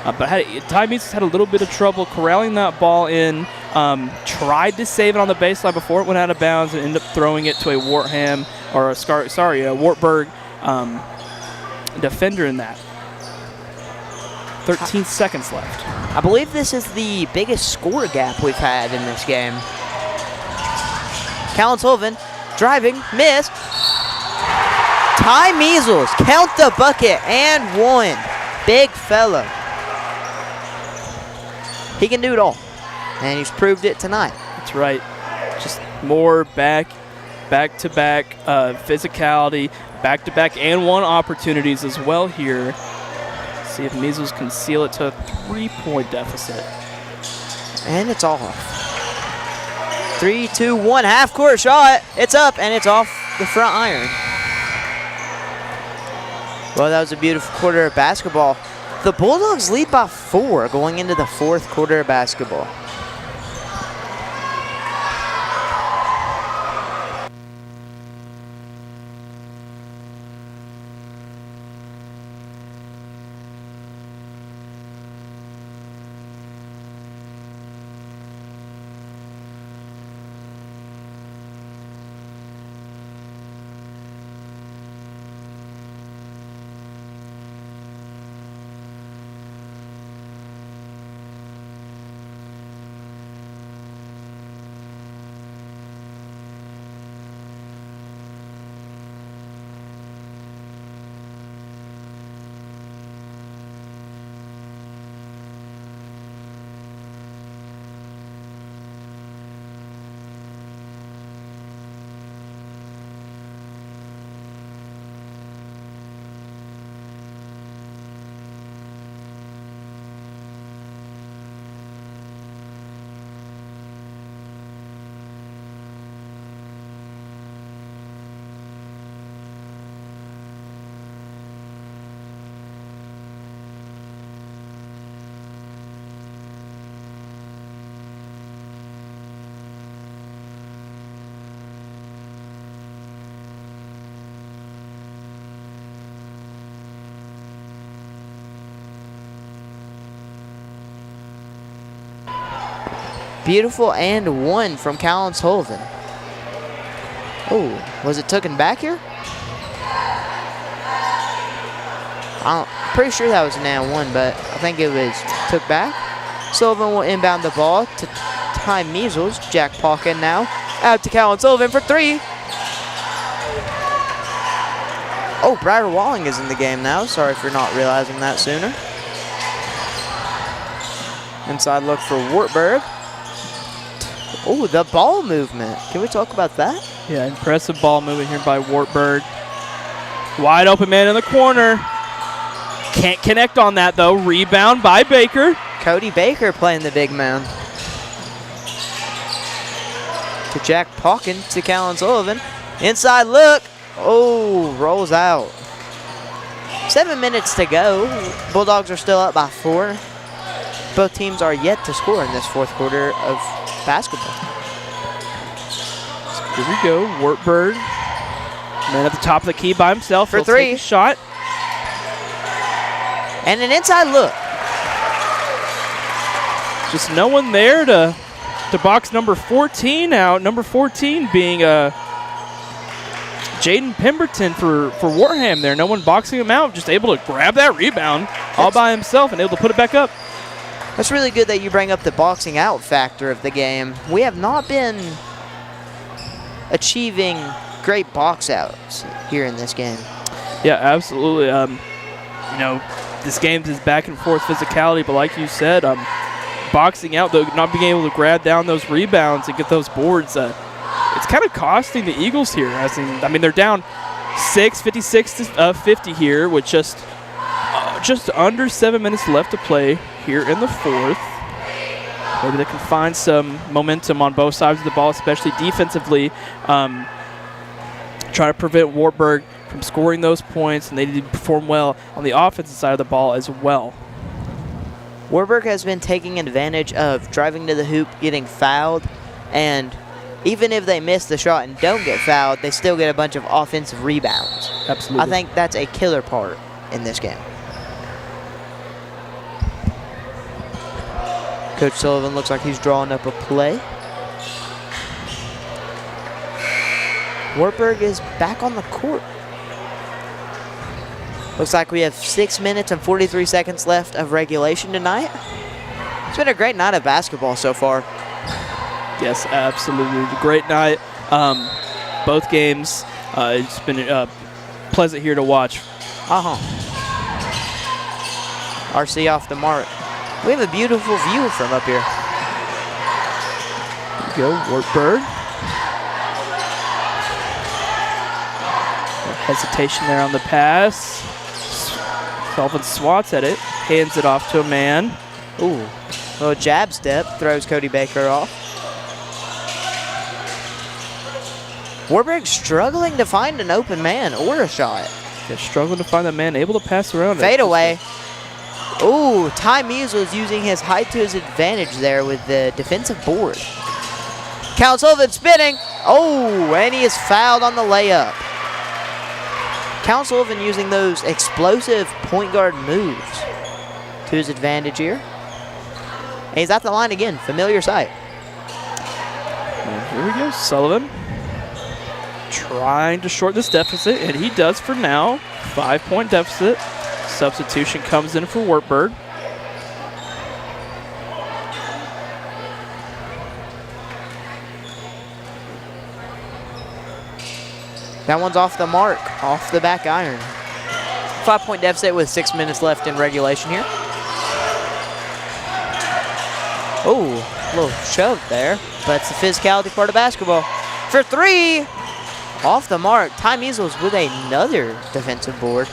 But Ty Measles had a little bit of trouble corralling that ball in. Tried to save it on the baseline before it went out of bounds and ended up throwing it to a Wartburg defender in that. 13 seconds left. I believe this is the biggest score gap we've had in this game. Callan Sullivan driving, miss. Ty Measles, count the bucket, and one. Big fella. He can do it all, and he's proved it tonight. That's right. Just more back-to-back physicality, back-to-back and one opportunities as well here. See if Measles can seal it to a 3-point deficit. And it's off. 3, 2, 1, half-court shot. It's up, and it's off the front iron. Well, that was a beautiful quarter of basketball. The Bulldogs lead by 4 going into the fourth quarter of basketball. Beautiful and one from Callan Sullivan. Oh, was it taken back here? I'm pretty sure that was an and one, but I think it was took back. Sullivan will inbound the ball to Ty Measles. Jack Palkin now out to Callan Sullivan for 3. Oh, Briar Walling is in the game now. Sorry for not realizing that sooner. Inside look for Wartburg. Oh, the ball movement. Can we talk about that? Yeah, impressive ball movement here by Wartburg. Wide open man in the corner. Can't connect on that, though. Rebound by Baker. Cody Baker playing the big man. To Jack Palkin, to Callan Sullivan. Inside look. Oh, rolls out. 7 minutes to go. Bulldogs are still up by 4. Both teams are yet to score in this fourth quarter of basketball. So here we go. Wartburg. Man at the top of the key by himself. For He'll 3. take a shot. And an inside look. Just no one there to box number 14 out. Number 14 being Jaden Pemberton for Warham there. No one boxing him out, just able to grab that rebound all by himself and able to put it back up. That's really good that you bring up the boxing out factor of the game. We have not been achieving great box outs here in this game. Yeah, absolutely. You know, this game is back and forth physicality, but like you said, boxing out, though, not being able to grab down those rebounds and get those boards, it's kind of costing the Eagles here. I mean, they're down 56-50 here with just under 7 minutes left to play here in the fourth. Maybe they can find some momentum on both sides of the ball, especially defensively. Try to prevent Wartburg from scoring those points, and they need to perform well on the offensive side of the ball as well. Wartburg has been taking advantage of driving to the hoop, getting fouled, and even if they miss the shot and don't get fouled, they still get a bunch of offensive rebounds. Absolutely. I think that's a killer part in this game. Coach Sullivan looks like he's drawing up a play. Wartburg is back on the court. Looks like we have 6 minutes and 43 seconds left of regulation tonight. It's been a great night of basketball so far. Yes, absolutely. Great night. Both games, it's been pleasant here to watch. RC off the mark. We have a beautiful view from up here. There you go, Wartburg. No hesitation there on the pass. Sullivan swats at it, hands it off to a man. Ooh, little jab step, throws Cody Baker off. Wartburg struggling to find an open man or a shot. They're struggling to find that man, able to pass around. Fade away. Ooh, Ty Measles using his height to his advantage there with the defensive board. Cal Sullivan spinning. Oh, and he is fouled on the layup. Cal Sullivan using those explosive point guard moves to his advantage here. And he's at the line again, familiar sight. And here we go, Sullivan trying to short this deficit, and he does for now. 5-point deficit. Substitution comes in for Wartburg. That one's off the mark, off the back iron. 5-point deficit with 6 minutes left in regulation here. Oh, a little shove there, but it's the physicality part of basketball. For three, off the mark. Ty Measles with another defensive board.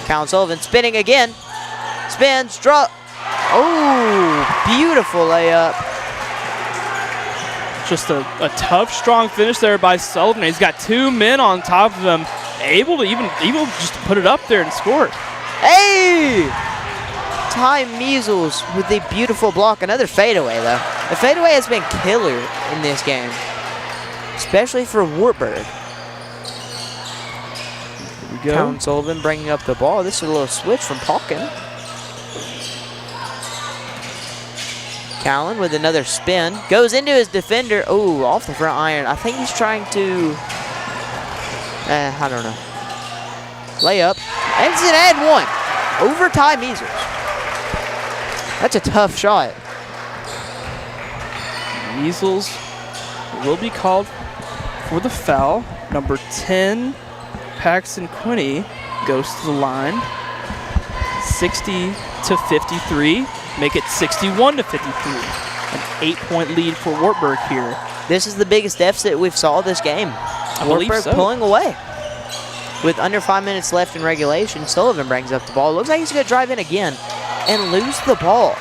Cal Sullivan spinning again. Spins, drop. Oh, beautiful layup. Just a tough, strong finish there by Sullivan. He's got 2 men on top of him, able to even just put it up there and score it. Hey! Ty Measles with a beautiful block. Another fadeaway, though. The fadeaway has been killer in this game, especially for Wartburg. Here we go. Cal Sullivan bringing up the ball. This is a little switch from Palkin. Callan with another spin. Goes into his defender. Oh, off the front iron. I think he's trying to, I don't know. Layup. And it's an and one. Over Ty Measles. That's a tough shot. Measles will be called for the foul. Number 10, Paxton Quinney, goes to the line. 60-53. Make it 61-53. An 8-point lead for Wartburg here. This is the biggest deficit we've saw this game. I believe Wartburg so. pulling away. With under 5 minutes left in regulation, Sullivan brings up the ball. Looks like he's going to drive in again and lose the ball.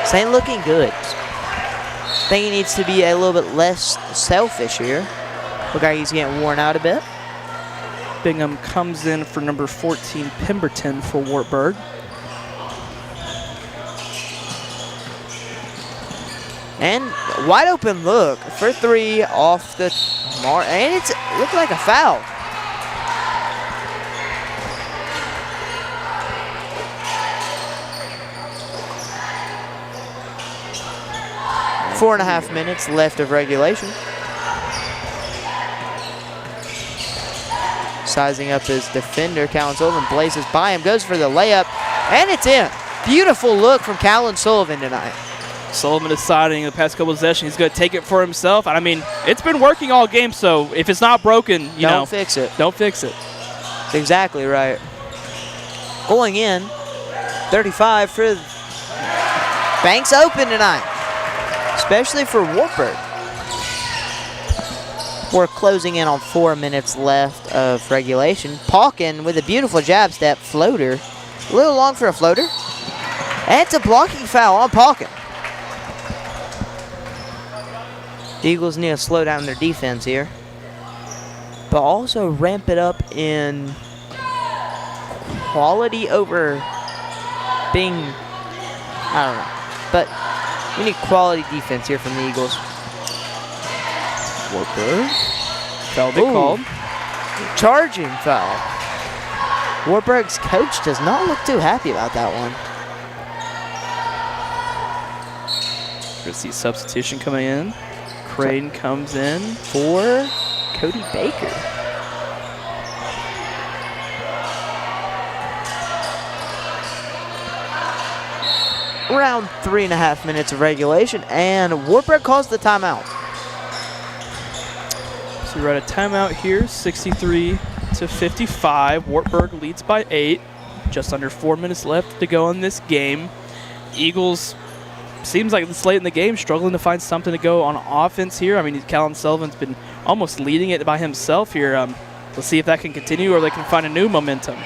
This ain't looking good. I think he needs to be a little bit less selfish here. Look like he's getting worn out a bit. Bingham comes in for number 14, Pemberton for Wartburg. And wide open look for three off the mark. And it's looked like a foul. 4.5 minutes left of regulation. Sizing up his defender, Callan Sullivan blazes by him, goes for the layup, and it's in. Beautiful look from Callan Sullivan tonight. Sullivan deciding in the past couple of possessions he's going to take it for himself. And I mean, it's been working all game, so if it's not broken, don't fix it. Don't fix it. That's exactly right. Going in, 35 for Banks open tonight, especially for Wartburg. We're closing in on 4 minutes left of regulation. Pauken with a beautiful jab step floater. A little long for a floater. And it's a blocking foul on Pauken. The Eagles need to slow down their defense here, but also ramp it up in quality over being, I don't know, but we need quality defense here from the Eagles. Wartburg. Foul be called. Charging foul. Wartburg's coach does not look too happy about that one. We're going to see substitution coming in. Crane comes in for Cody Baker. Around 3.5 minutes of regulation, and Wartburg calls the timeout. So we're at a timeout here, 63 to 55. Wartburg leads by 8. Just under 4 minutes left to go in this game. Eagles, seems like it's late in the game, struggling to find something to go on offense here. I mean, Callan Sullivan's been almost leading it by himself here. Let's see if that can continue or they can find a new momentum.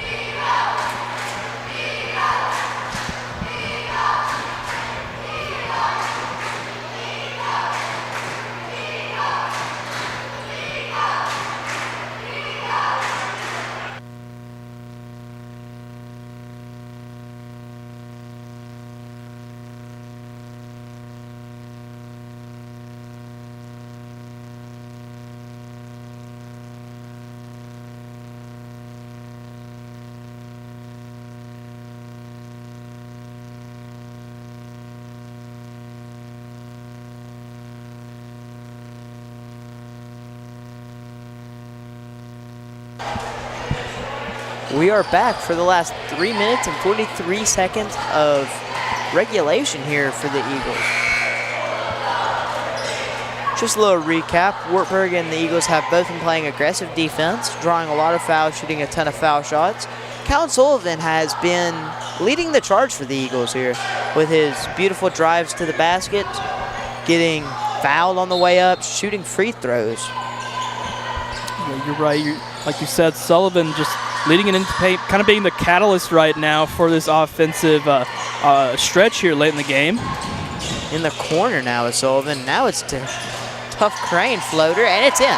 We are back for the last 3 minutes and 43 seconds of regulation here for the Eagles. Just a little recap. Wartburg and the Eagles have both been playing aggressive defense, drawing a lot of fouls, shooting a ton of foul shots. Callan Sullivan has been leading the charge for the Eagles here with his beautiful drives to the basket, getting fouled on the way up, shooting free throws. Yeah, you're right. Like you said, Sullivan just leading it into paint, kind of being the catalyst right now for this offensive stretch here late in the game. In the corner now is Sullivan. Now it's to tough Crane floater, and it's in.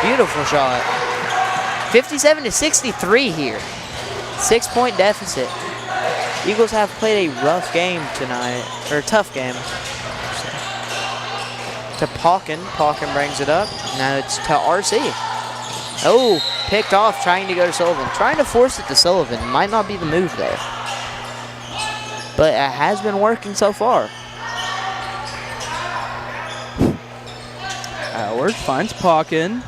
Beautiful shot. 57 to 63 here. 6-point deficit. Eagles have played a rough game tonight, or a tough game. To Pauken. Pauken brings it up. Now it's to RC. Oh, picked off, trying to go to Sullivan. Trying to force it to Sullivan. Might not be the move there. But it has been working so far. Howard finds Pauken.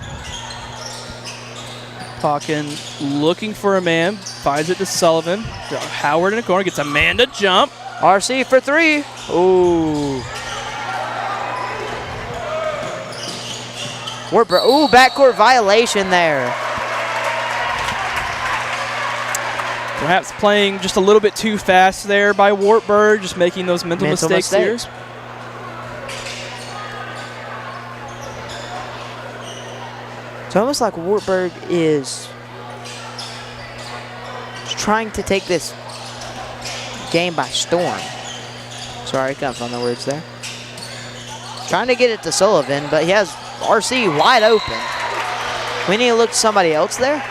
Pauken looking for a man. Finds it to Sullivan. Howard in the corner. Gets a man to jump. RC for 3. Ooh. Ooh, backcourt violation there. Perhaps playing just a little bit too fast there by Wartburg, just making those mental mistakes here. It's almost like Wartburg is trying to take this game by storm. Sorry, I can't find the words there. Trying to get it to Sullivan, but he has RC wide open. We need to look to somebody else there.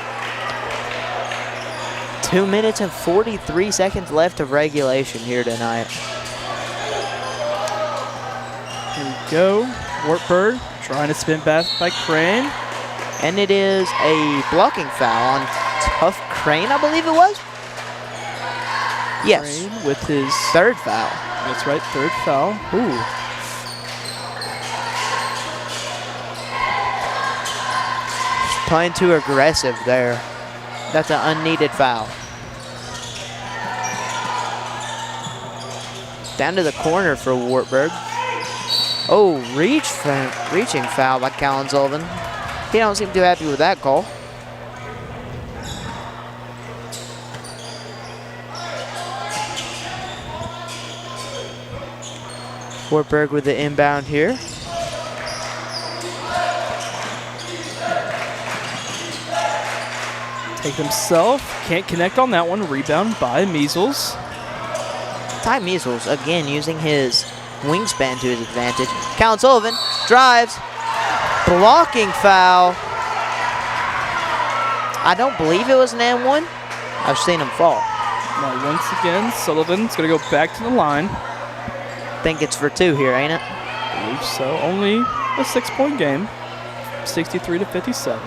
2 minutes and 43 seconds left of regulation here tonight. Here we go. Wartburg trying to spin back by Crane. And it is a blocking foul on Tough Crane, I believe it was. Yes. Crane with his third foul. That's right, third foul. Ooh. Playing too aggressive there. That's an unneeded foul. Down to the corner for Wartburg. Oh, reaching foul by Callan Sullivan. He don't seem too happy with that call. Wartburg with the inbound here. Take himself, can't connect on that one. Rebound by Measles. Ty Measles, again, using his wingspan to his advantage. Callan Sullivan drives, blocking foul. I don't believe it was an and one. I've seen him fall. Now once again, Sullivan's gonna go back to the line. Think it's for two here, ain't it? I believe so. Only a 6-point game, 63 to 57.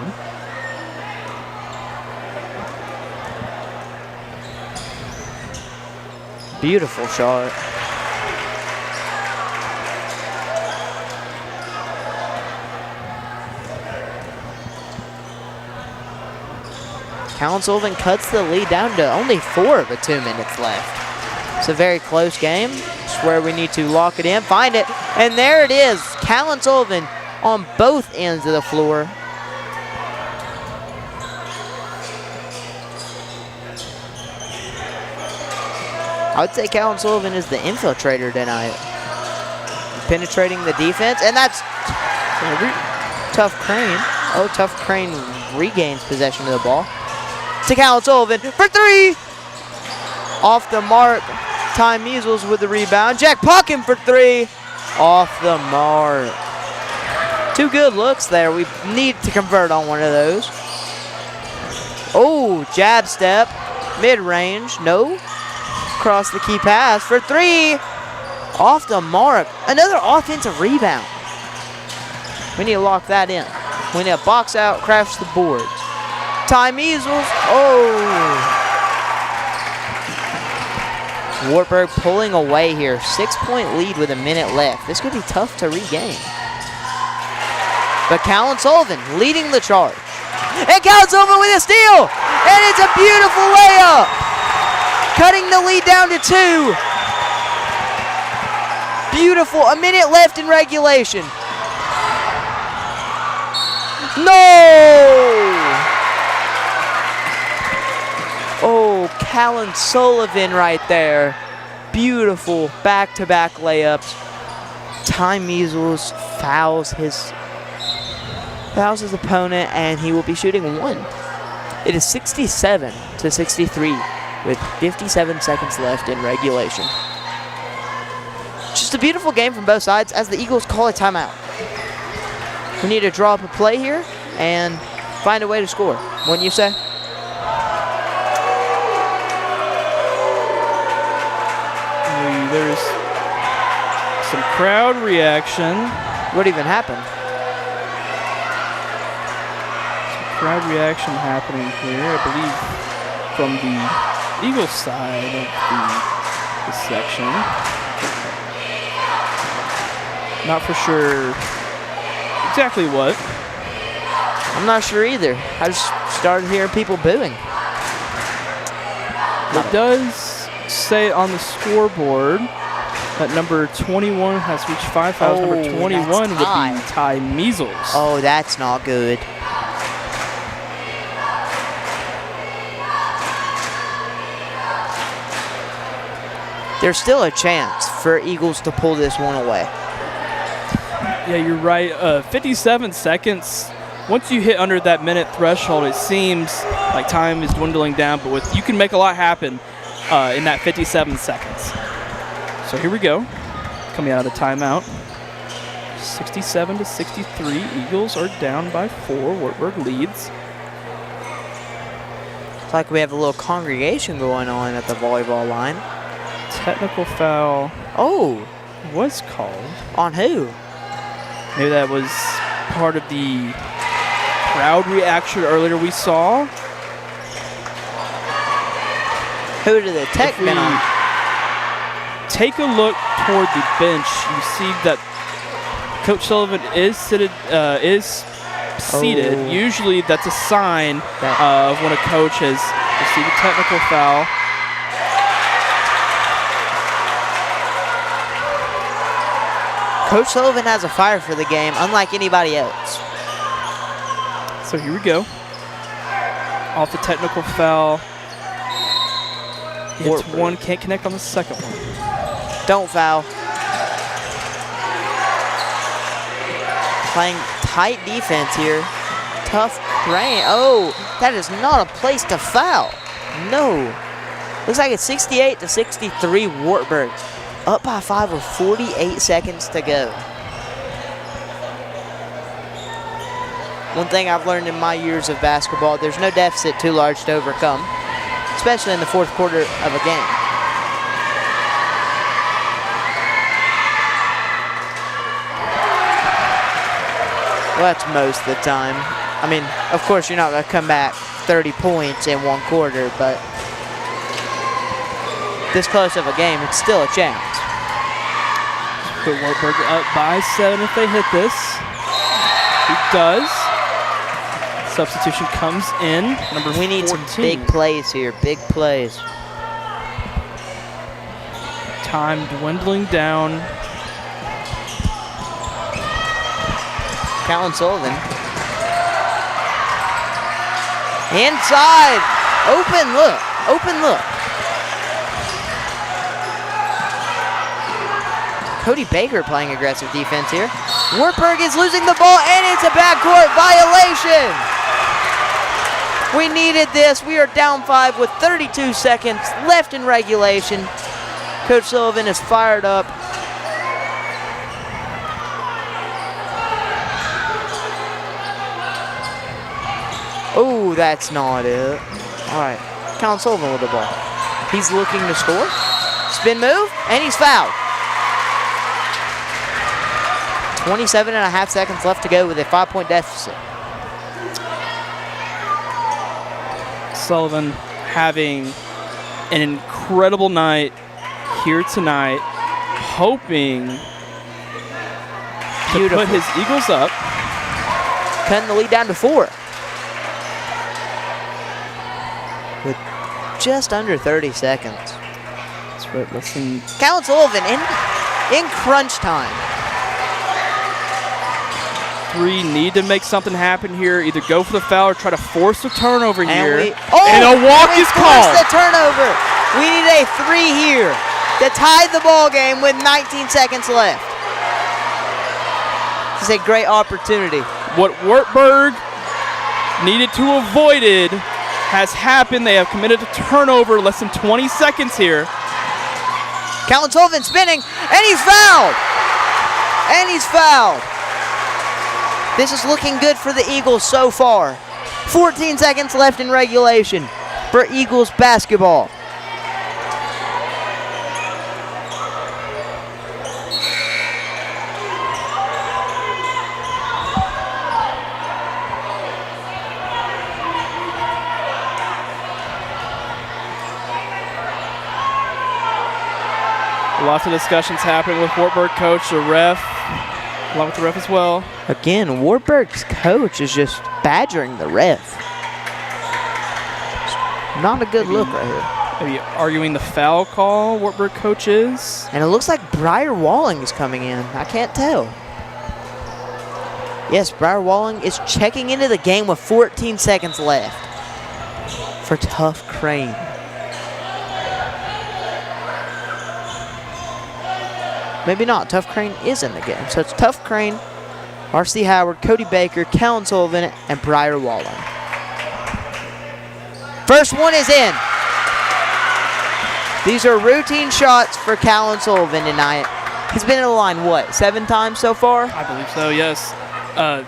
Beautiful shot. Callan Sullivan cuts the lead down to only 4 of the 2 minutes left. It's a very close game. It's where we need to lock it in, find it, and there it is. Callan Sullivan on both ends of the floor. I would say Callan Sullivan is the infiltrator tonight. Penetrating the defense, and that's Tough Crane. Oh, Tough Crane regains possession of the ball. To Callan Sullivan for 3. Off the mark. Ty Measles with the rebound. Jack Puckin for 3. Off the mark. 2 good looks there. We need to convert on one of those. Oh, jab step. Mid-range. No. Across the key pass for 3. Off the mark. Another offensive rebound. We need to lock that in. We need to box out, crash the boards. Ty Measles. Oh. Wartburg pulling away here. 6-point lead with a minute left. This could be tough to regain. But Callan Sullivan leading the charge. And Callan Sullivan with a steal. And it's a beautiful layup. Cutting the lead down to 2. Beautiful. A minute left in regulation. No! Oh, Callan Sullivan right there. Beautiful back-to-back layups. Ty Measles fouls his opponent, and he will be shooting 1. It is 67 to 63 with 57 seconds left in regulation. Just a beautiful game from both sides as the Eagles call a timeout. We need to draw up a play here and find a way to score. Wouldn't you say? There's some crowd reaction. What even happened? Some crowd reaction happening here, I believe, from the Eagles side of the section. Not for sure exactly what. I'm not sure either. I just started hearing people booing. It does say on the scoreboard that number 21 has reached 5 fouls. Number 21 would be Ty Measles. Oh, that's not good. There's still a chance for Eagles to pull this one away. Yeah, you're right. 57 seconds. Once you hit under that minute threshold, it seems like time is dwindling down, but you can make a lot happen in that 57 seconds. So here we go. Coming out of the timeout. 67 to 63. Eagles are down by 4. Wartburg leads. It's like we have a little congregation going on at the volleyball line. Technical foul. Oh. Was called. On who? Maybe that was part of the crowd reaction earlier we saw. Who did the tech been on? Take a look toward the bench. You see that Coach Sullivan is seated. Oh. Usually that's a sign That- of when a coach has received a technical foul. Coach Sullivan has a fire for the game, unlike anybody else. So here we go. Off the technical foul. Hits Wartburg. one, can't connect on the second one. Don't foul. Playing tight defense here. Tough Crane. Oh, that is not a place to foul. No. Looks like it's 68 to 63 Wartburg. Up by 5 with 48 seconds to go. One thing I've learned in my years of basketball, there's no deficit too large to overcome, especially in the fourth quarter of a game. Well, that's most of the time. I mean, of course, you're not going to come back 30 points in one quarter, but this close of a game, it's still a chance. Put Wartburg up by 7 if they hit this. He does. Substitution comes in. Number 14. We need some big plays here, big plays. Time dwindling down. Callan Sullivan. Inside. Open look. Open look. Cody Baker playing aggressive defense here. Wartburg is losing the ball, and it's a backcourt violation. We needed this. We are down 5 with 32 seconds left in regulation. Coach Sullivan is fired up. Oh, that's not it. All right, Callan Sullivan with the ball. He's looking to score. Spin move, and he's fouled. 27.5 seconds left to go with a 5-point deficit. Sullivan having an incredible night here tonight, hoping to put his Eagles up. Cutting the lead down to 4. With just under 30 seconds. That's right, listen. Callan Sullivan in crunch time. 3 need to make something happen here. Either go for the foul or try to force a turnover here. And a walk is called. The turnover. We need a 3 here to tie the ball game with 19 seconds left. This is a great opportunity. What Wartburg needed to avoid it has happened. They have committed a turnover. Less than 20 seconds here. Callan Sullivan spinning, and he's fouled. And he's fouled. This is looking good for the Eagles so far. 14 seconds left in regulation for Eagles basketball. Lots of discussions happening with Wartburg coach, the ref, along with the ref as well. Again, Wartburg's coach is just badgering the ref. Not a good look right here. Maybe arguing the foul call, Wartburg coach is. And it looks like Briar Walling is coming in. I can't tell. Yes, Briar Walling is checking into the game with 14 seconds left for Tough Crane. Maybe not. Tough Crane is in the game. So it's Tough Crane, R.C. Howard, Cody Baker, Callan Sullivan, and Briar Walling. First one is in. These are routine shots for Callan Sullivan tonight. He's been in the line, what, 7 times so far? I believe so, yes.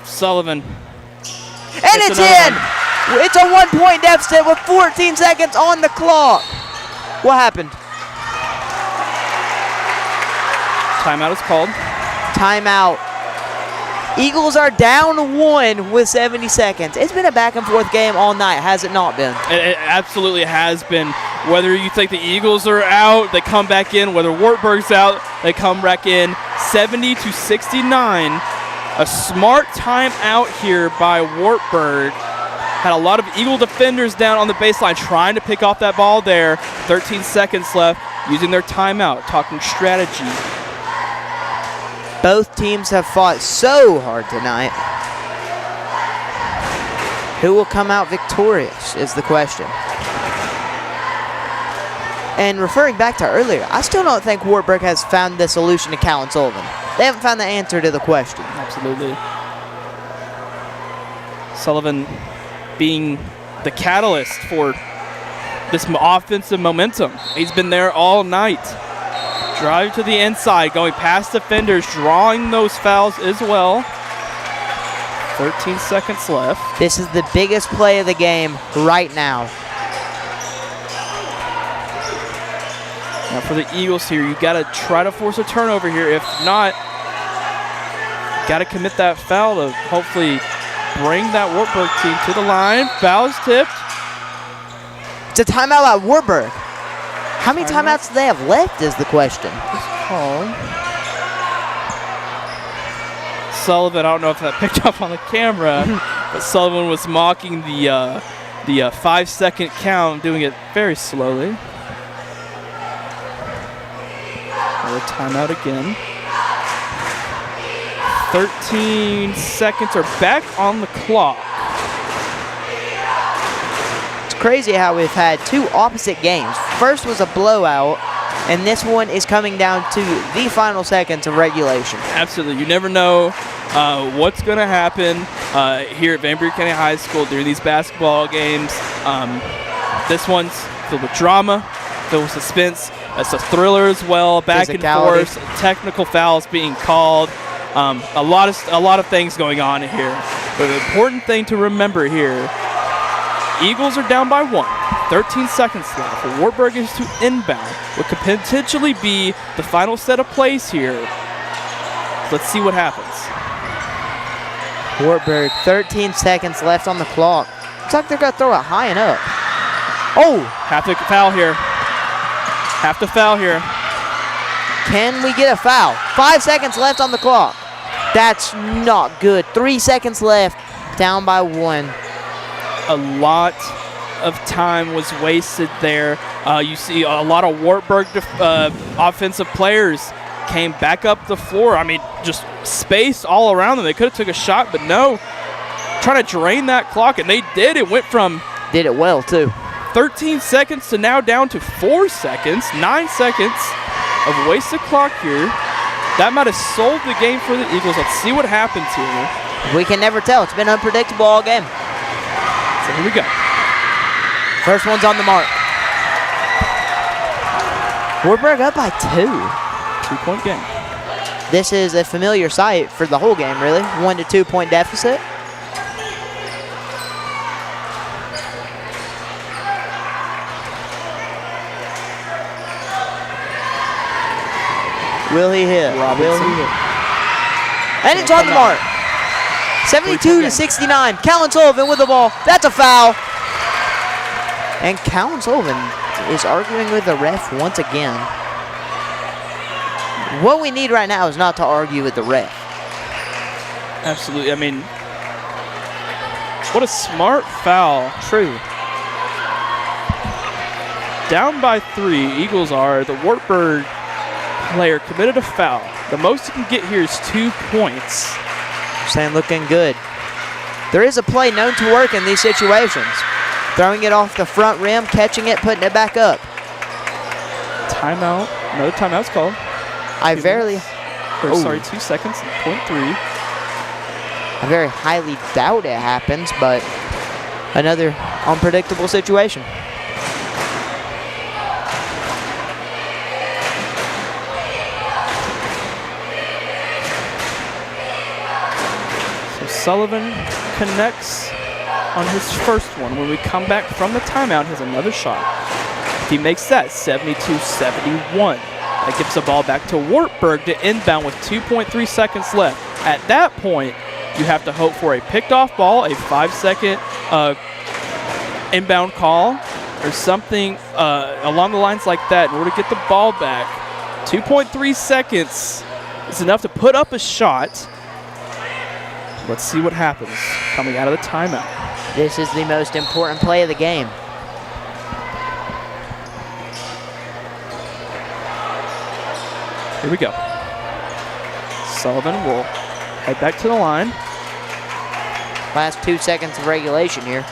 Sullivan. And it's in! It's a 1-point deficit with 14 seconds on the clock. What happened? Timeout is called. Timeout. Eagles are down 1 with 70 seconds. It's been a back and forth game all night, has it not been? It absolutely has been. Whether you think the Eagles are out, they come back in. Whether Wartburg's out, they come back in. 70 to 69. A smart timeout here by Wartburg. Had a lot of Eagle defenders down on the baseline trying to pick off that ball there. 13 seconds left, using their timeout, talking strategy. Both teams have fought so hard tonight. Who will come out victorious is the question. And referring back to earlier, I still don't think Wartburg has found the solution to Cal and Sullivan. They haven't found the answer to the question. Absolutely. Sullivan being the catalyst for this offensive momentum. He's been there all night. Drive to the inside, going past defenders, drawing those fouls as well. 13 seconds left. This is the biggest play of the game right now. Now for the Eagles here, you got to try to force a turnover here. If not, got to commit that foul to hopefully bring that Wartburg team to the line. Foul's tipped. It's a timeout at Wartburg. How many timeouts do they have left is the question. Called. Sullivan, I don't know if that picked up on the camera, but Sullivan was mocking the 5-second count, doing it very slowly. Another timeout again. 13 seconds are back on the clock. It's crazy how we've had two opposite games. First was a blowout, and this one is coming down to the final seconds of regulation. Absolutely. You never know what's going to happen here at Buren County High School during these basketball games. This one's filled with drama, filled with suspense. It's a thriller as well, back and forth, technical fouls being called. A lot of things going on here. But the important thing to remember here, Eagles are down by 1. 13 seconds left. Wartburg is to inbound. What could potentially be the final set of plays here. Let's see what happens. Wartburg, 13 seconds left on the clock. Looks like they're going to throw it high and up. Oh! Have to foul here. Have to foul here. Can we get a foul? 5 seconds left on the clock. That's not good. 3 seconds left, down by 1. A lot of time was wasted there. You see a lot of Wartburg offensive players came back up the floor. I mean, just space all around them. They could have took a shot, but no. Trying to drain that clock, and they did. It went from did it well, too. 13 seconds to now down to 4 seconds. 9 seconds of wasted clock here. That might have sold the game for the Eagles. Let's see what happens here. We can never tell. It's been unpredictable all game. So here we go. First one's on the mark. Wartburg up by 2. 2-point game. This is a familiar sight for the whole game, really. 1 to 2 point deficit. Will he hit? Will he hit? And it's on the mark. 72 to 69. Callan Sullivan with the ball. That's a foul. And Callan Sullivan is arguing with the ref once again. What we need right now is not to argue with the ref. Absolutely. I mean, what a smart foul. True. Down by 3, Eagles are. The Wartburg player committed a foul. The most he can get here is 2 points. Saying looking good. There is a play known to work in these situations. Throwing it off the front rim, catching it, putting it back up. Timeout. Another timeout's called. I very 2 seconds, point 3. I very highly doubt it happens, but another unpredictable situation. Sullivan connects on his first one. When we come back from the timeout, he has another shot. If he makes that, 72-71. That gives the ball back to Wartburg to inbound with 2.3 seconds left. At that point, you have to hope for a picked off ball, a 5-second inbound call, or something along the lines like that in order to get the ball back. 2.3 seconds is enough to put up a shot. Let's see what happens coming out of the timeout. This is the most important play of the game. Here we go. Sullivan will head back to the line. Last 2 seconds of regulation here.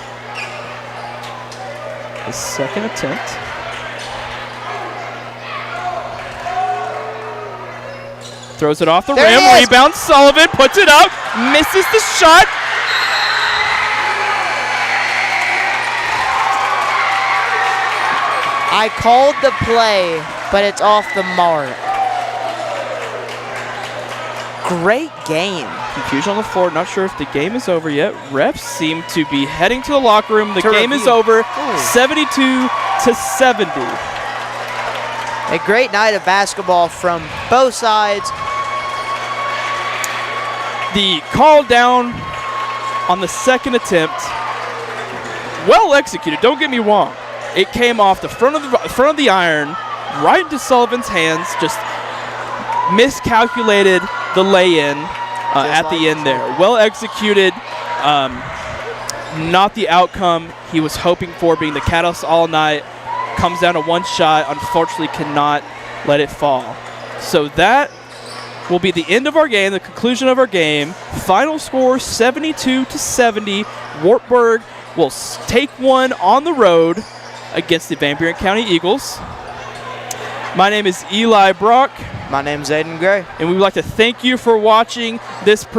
His second attempt. Throws it off the rim, rebound, Sullivan puts it up, misses the shot. I called the play, but it's off the mark. Great game. Confusion on the floor, not sure if the game is over yet. Refs seem to be heading to the locker room. The game is over, 72-70. A great night of basketball from both sides. The call down on the second attempt, well executed, don't get me wrong. It came off the front of the iron, right into Sullivan's hands, just miscalculated the lay-in at the end there. Well executed, not the outcome he was hoping for, being the catalyst all night. Comes down to one shot, unfortunately cannot let it fall. So that will be the end of our game, the conclusion of our game. Final score 72-70. Wartburg will take one on the road against the Van Buren County Eagles. My name is Eli Brock. My name's Aiden Gray. And we would like to thank you for watching this production.